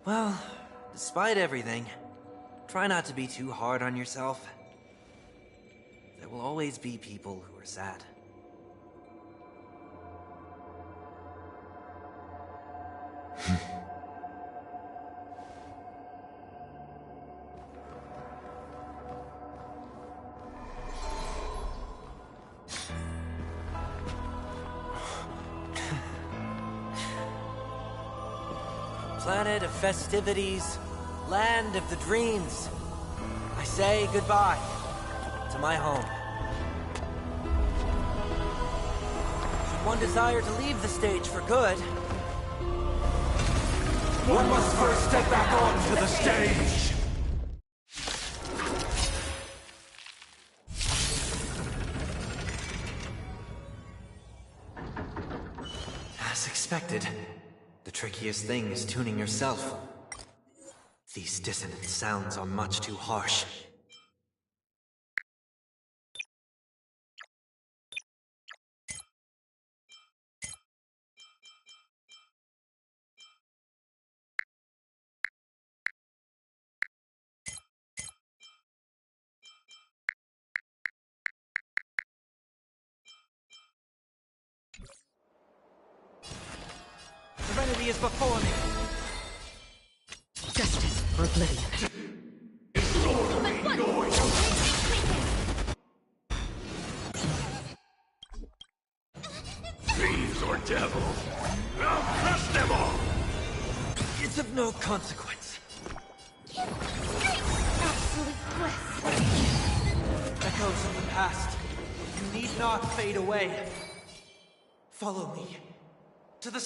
Well, despite everything, try not to be too hard on yourself. There will always be people who are sad. Planet of festivities, land of the dreams. I say goodbye to my home. Should one desire to leave the stage for good, one must first step back onto the stage! As expected, the trickiest thing is tuning yourself. These dissonant sounds are much too harsh. Serenity is before me. Justice or oblivion. Thieves or devils, I'll crush them all! It's of no consequence. Absolute bliss. Echoes of the past. You need not fade away. Follow me. To the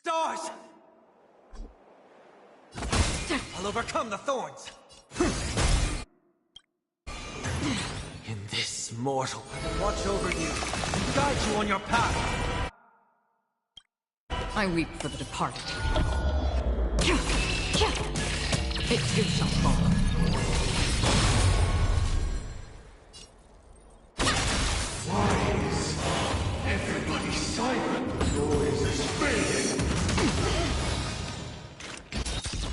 Stars! I'll overcome the thorns! In this mortal, watch over you, guide you on your path! I weep for the departed. It too shall fall. Everybody silent! The noise is fading!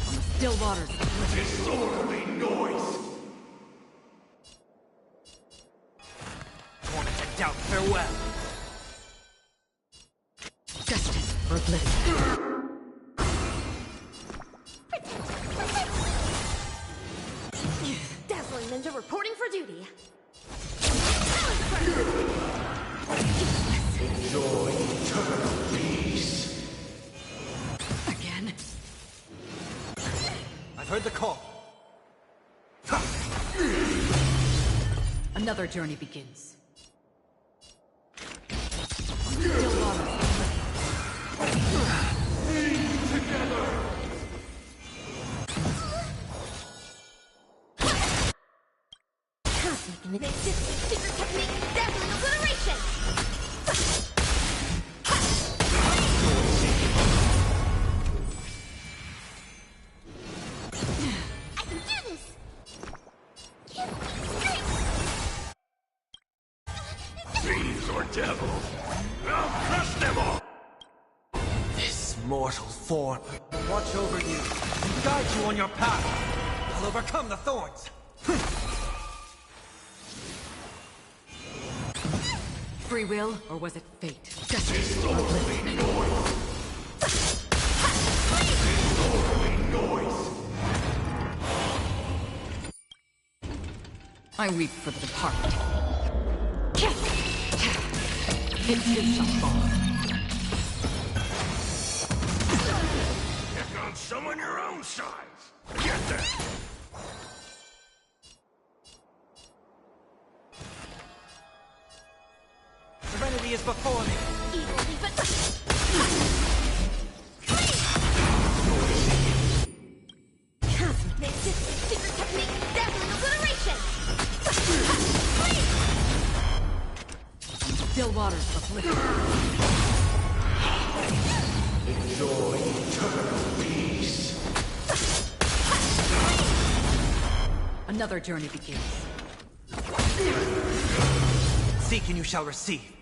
On the still waters. Disorderly noise! Torn to doubt, farewell! Destined for oblivion. Dazzling Ninja reporting for duty. Enjoy eternal peace! Again? I've heard the call. Another journey begins. On the still waters. Together! Cosmic Ninja secret technique, dazzling obliteration! I can do this! Give me strength! Thieves or devils! I'll crush them all! This mortal form, watch over you, guide you on your path! I'll overcome the thorns! Free will, or was it fate? Disorderly noise! Disorderly noise! I weep for the departed. It too shall fall. Pick on someone your own size! Get there! Serenity is before me! Evilly, but... Cosmic Ninja secret technique, dazzling obliteration! Still waters of bliss. Enjoy eternal peace! Another journey begins. Seek and you shall receive.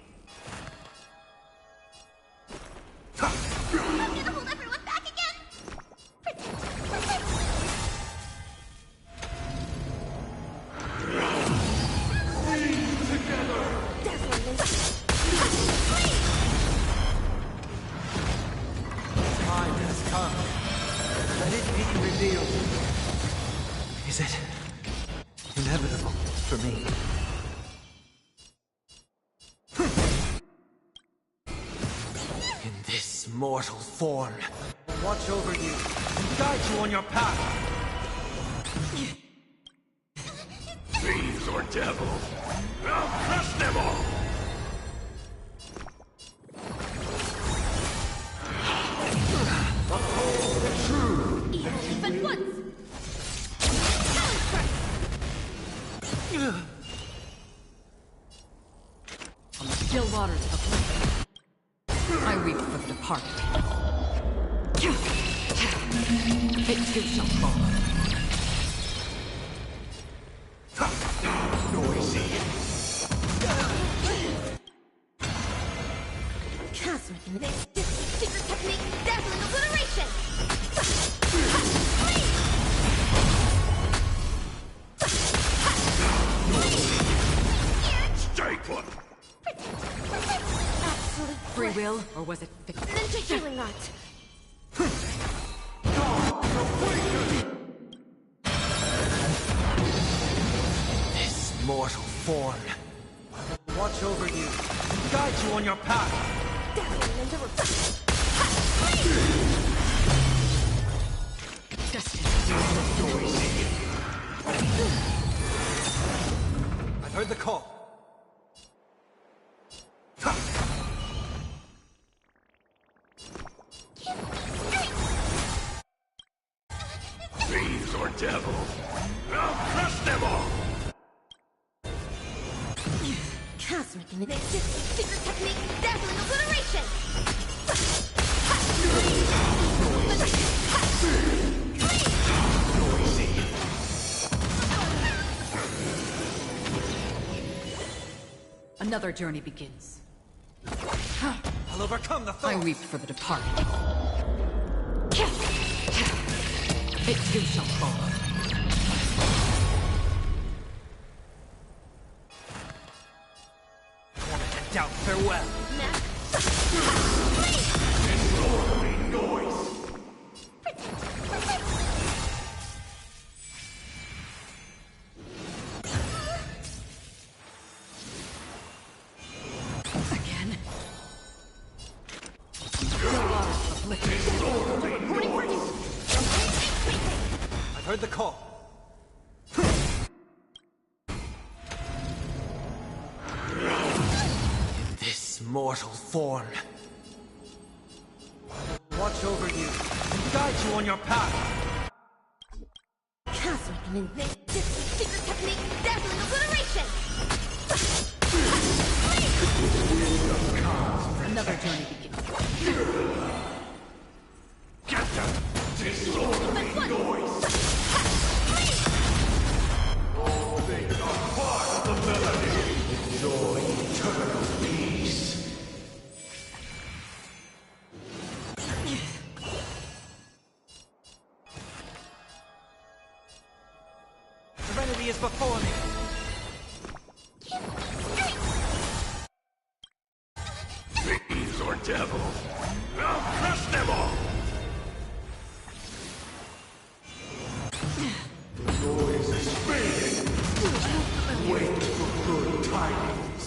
I'm gonna hold everyone back again! Dazzling Ninja! Time has come. Let it be revealed. Is it inevitable for me? In this mortal form, watch over you, guide you on your path. Thieves or devils! I'll crush them all! Uphold the truth! Evilly, but once! On the still waters of bliss. I weep for the departed. It too shall fall. Noisy! Cosmic Ninja secret technique, dazzling obliteration! Stay put! Absolute Free will, or was it fate? Ninja healing knot! This mortal form, watch over you, guide you on your path. Dazzling Ninja I've heard the call. Give devil. I'll crush them all! Cosmic invention, secret technique, dazzling obliteration! Another journey begins. I'll overcome the I thorns. weep for the departed. It too shall fall. Doubt farewell. Noise! Again. I've heard the call. In this mortal form. Watch over you and guide you on your path. Cosmic invention, secret technique, dazzling obliteration! Another journey begins. Get them! Disorderly noise! All things are part of the melody. Enjoy eternal peace. Serenity is before me. Thieves or devil, I'll crush them all! The noise is fading. Wait for good tidings.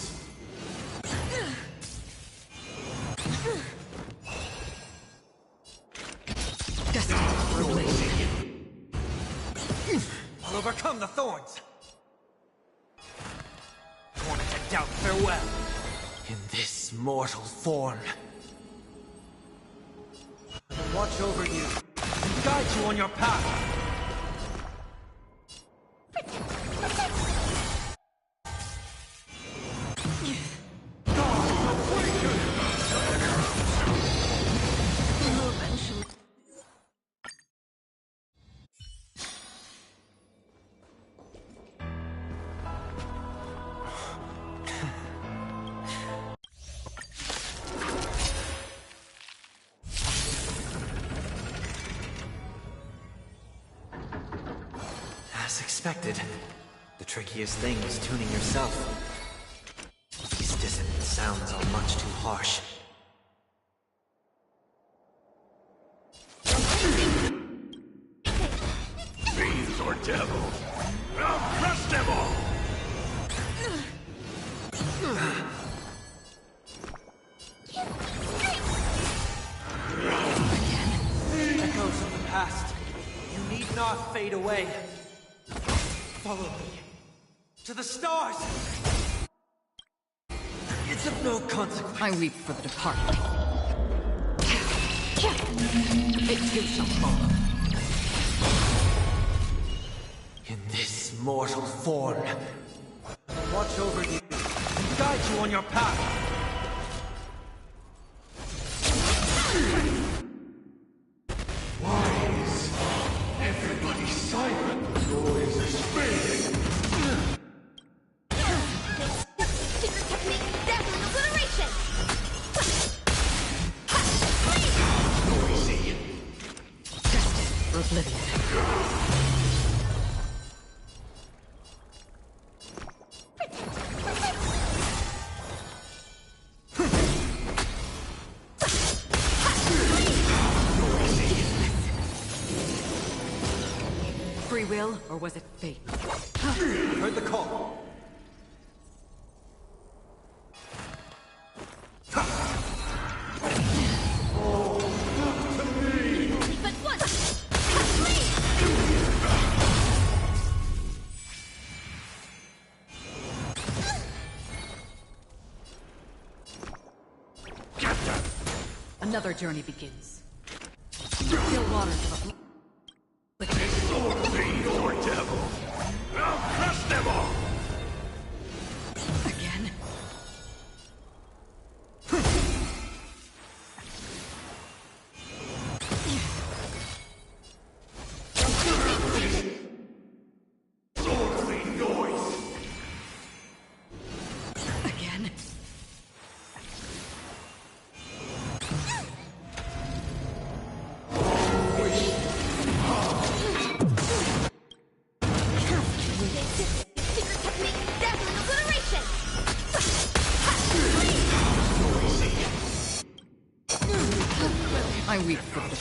I'll overcome the thorns. Torn to doubt farewell. In this mortal form. I'll watch over you and guide you on your path. As expected, the trickiest thing was tuning yourself. These dissonant sounds are much too harsh. Fiends or devil, I'll crush them all! Echoes of the past. You need not fade away. Follow me. To the stars! It's of no consequence. I weep for the departed. It too shall fall. In this mortal form. Watch over you and guide you on your path. Why is everybody silent? The noise is fading. Secret technique, dazzling obliteration! Noisy. Destined for oblivion. Free will, or was it fate? Heard the call. But once! Another journey begins. Still waters of Disorderly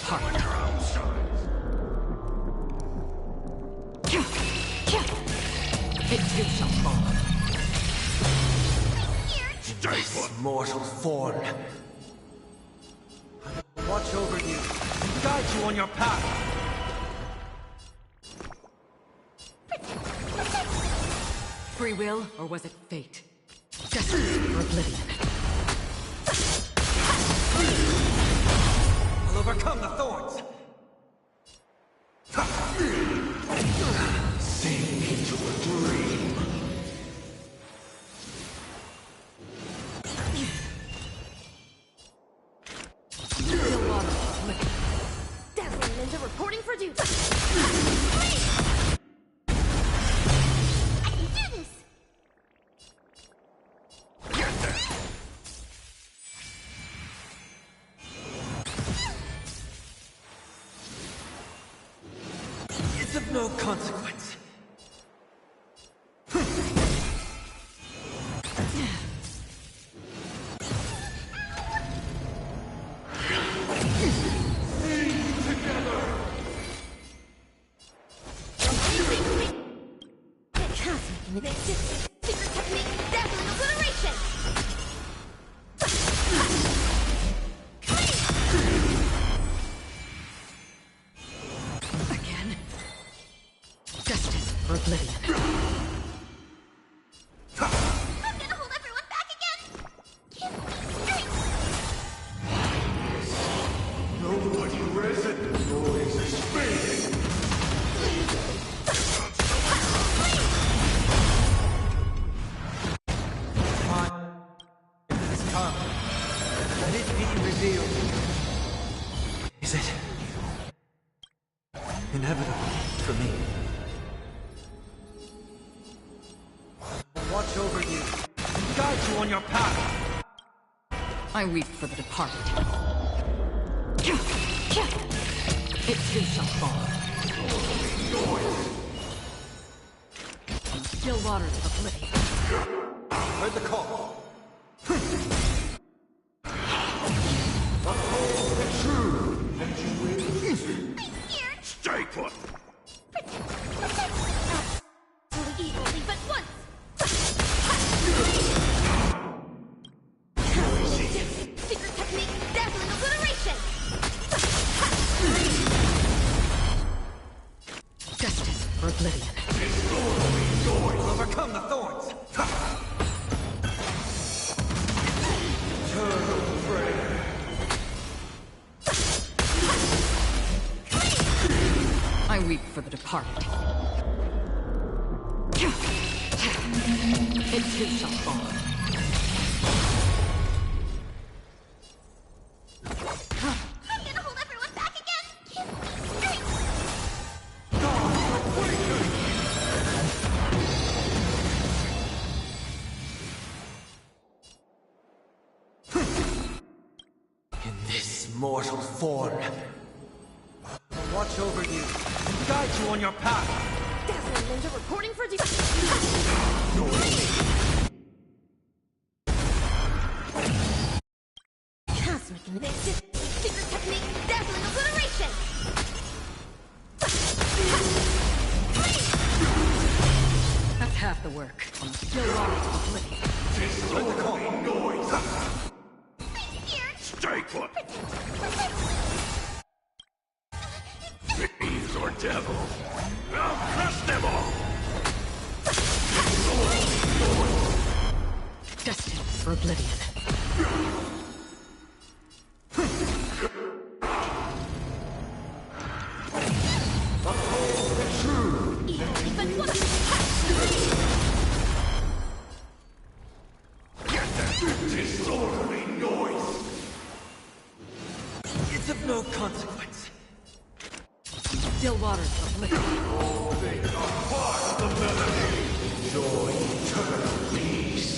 departed. It too shall fall. This mortal form. Watch over you, guide you on your path. Free will, or was it fate? Destined for oblivion. I'll overcome the thorns. Sink into a dream. Dazzling Ninja reporting for duty. I can do this. It's of no consequence. Secret technique, dazzling obliteration. Again. Destined for oblivion. I'm gonna hold everyone back again. Nobody resin. The noise is fading. Let it be revealed. Is it inevitable for me? Watch over you, guide you on your path. I weep for the departed. It too shall fall. In the still waters of oblivion. Heard the call. Stay put. Absolutely evilly, but once. Secret technique, dazzling obliteration. Destined for oblivion. We'll overcome the thorns. Eternal prayer. I weep for the departed. It too shall fall. I'm gonna hold everyone back again. In this mortal form. Watch over you, guide you on your path. Dazzling Ninja reporting for duty. Cosmic Ninja. Secret technique, dazzling obliteration. That's half the work. On the still waters of oblivion. Heard the call. Noise. Stay put. Fiends or devils. I'll crush them all. Destined for oblivion. Evilly, but once. Disorderly noise. It's of no consequence. Still waters of oblivion. They are part of the melody. Enjoy eternal peace.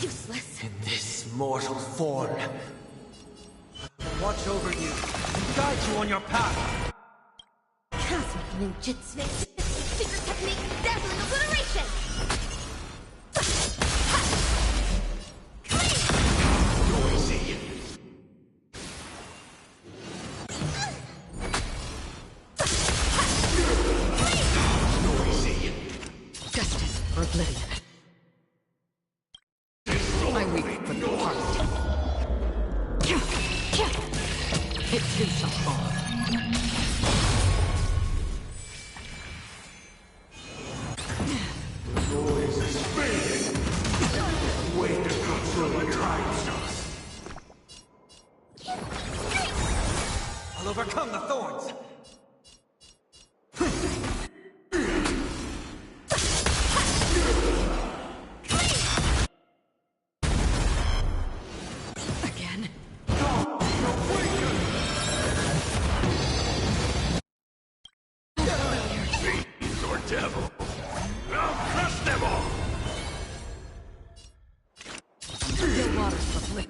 Useless. In this mortal form. Watch over you, guide you on your path. Cosmic Ninjutsu. Secret technique, dazzling obliteration. It too shall fall. The noise is fading. Wait to Godzilla drives us. I'll overcome the thorns! Again? Fiends or devil. I'll crush them all! The water's lovely.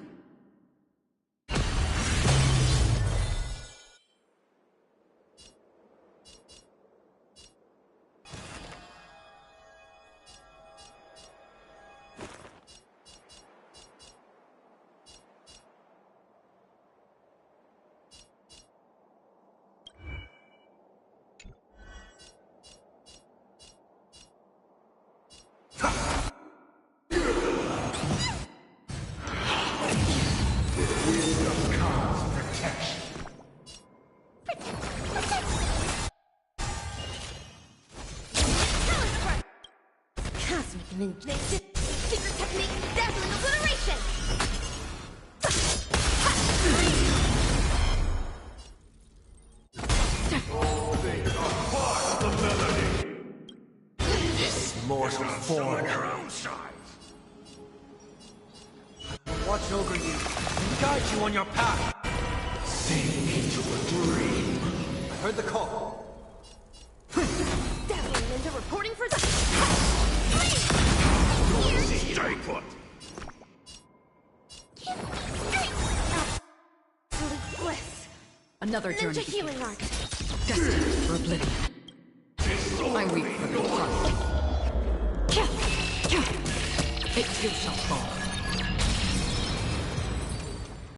Cosmic ninja secret technique, dazzling obliteration. All things are part of the melody. This mortal form. Your own size. Watch over you and guide you on your path. Sink into a dream. I heard the call. Dazzling ninja reporting for the... Stay put. Absolute bliss. Another journey Ninja healing begins. art. Destined for oblivion. I'm weak for the trust. It too shall fall.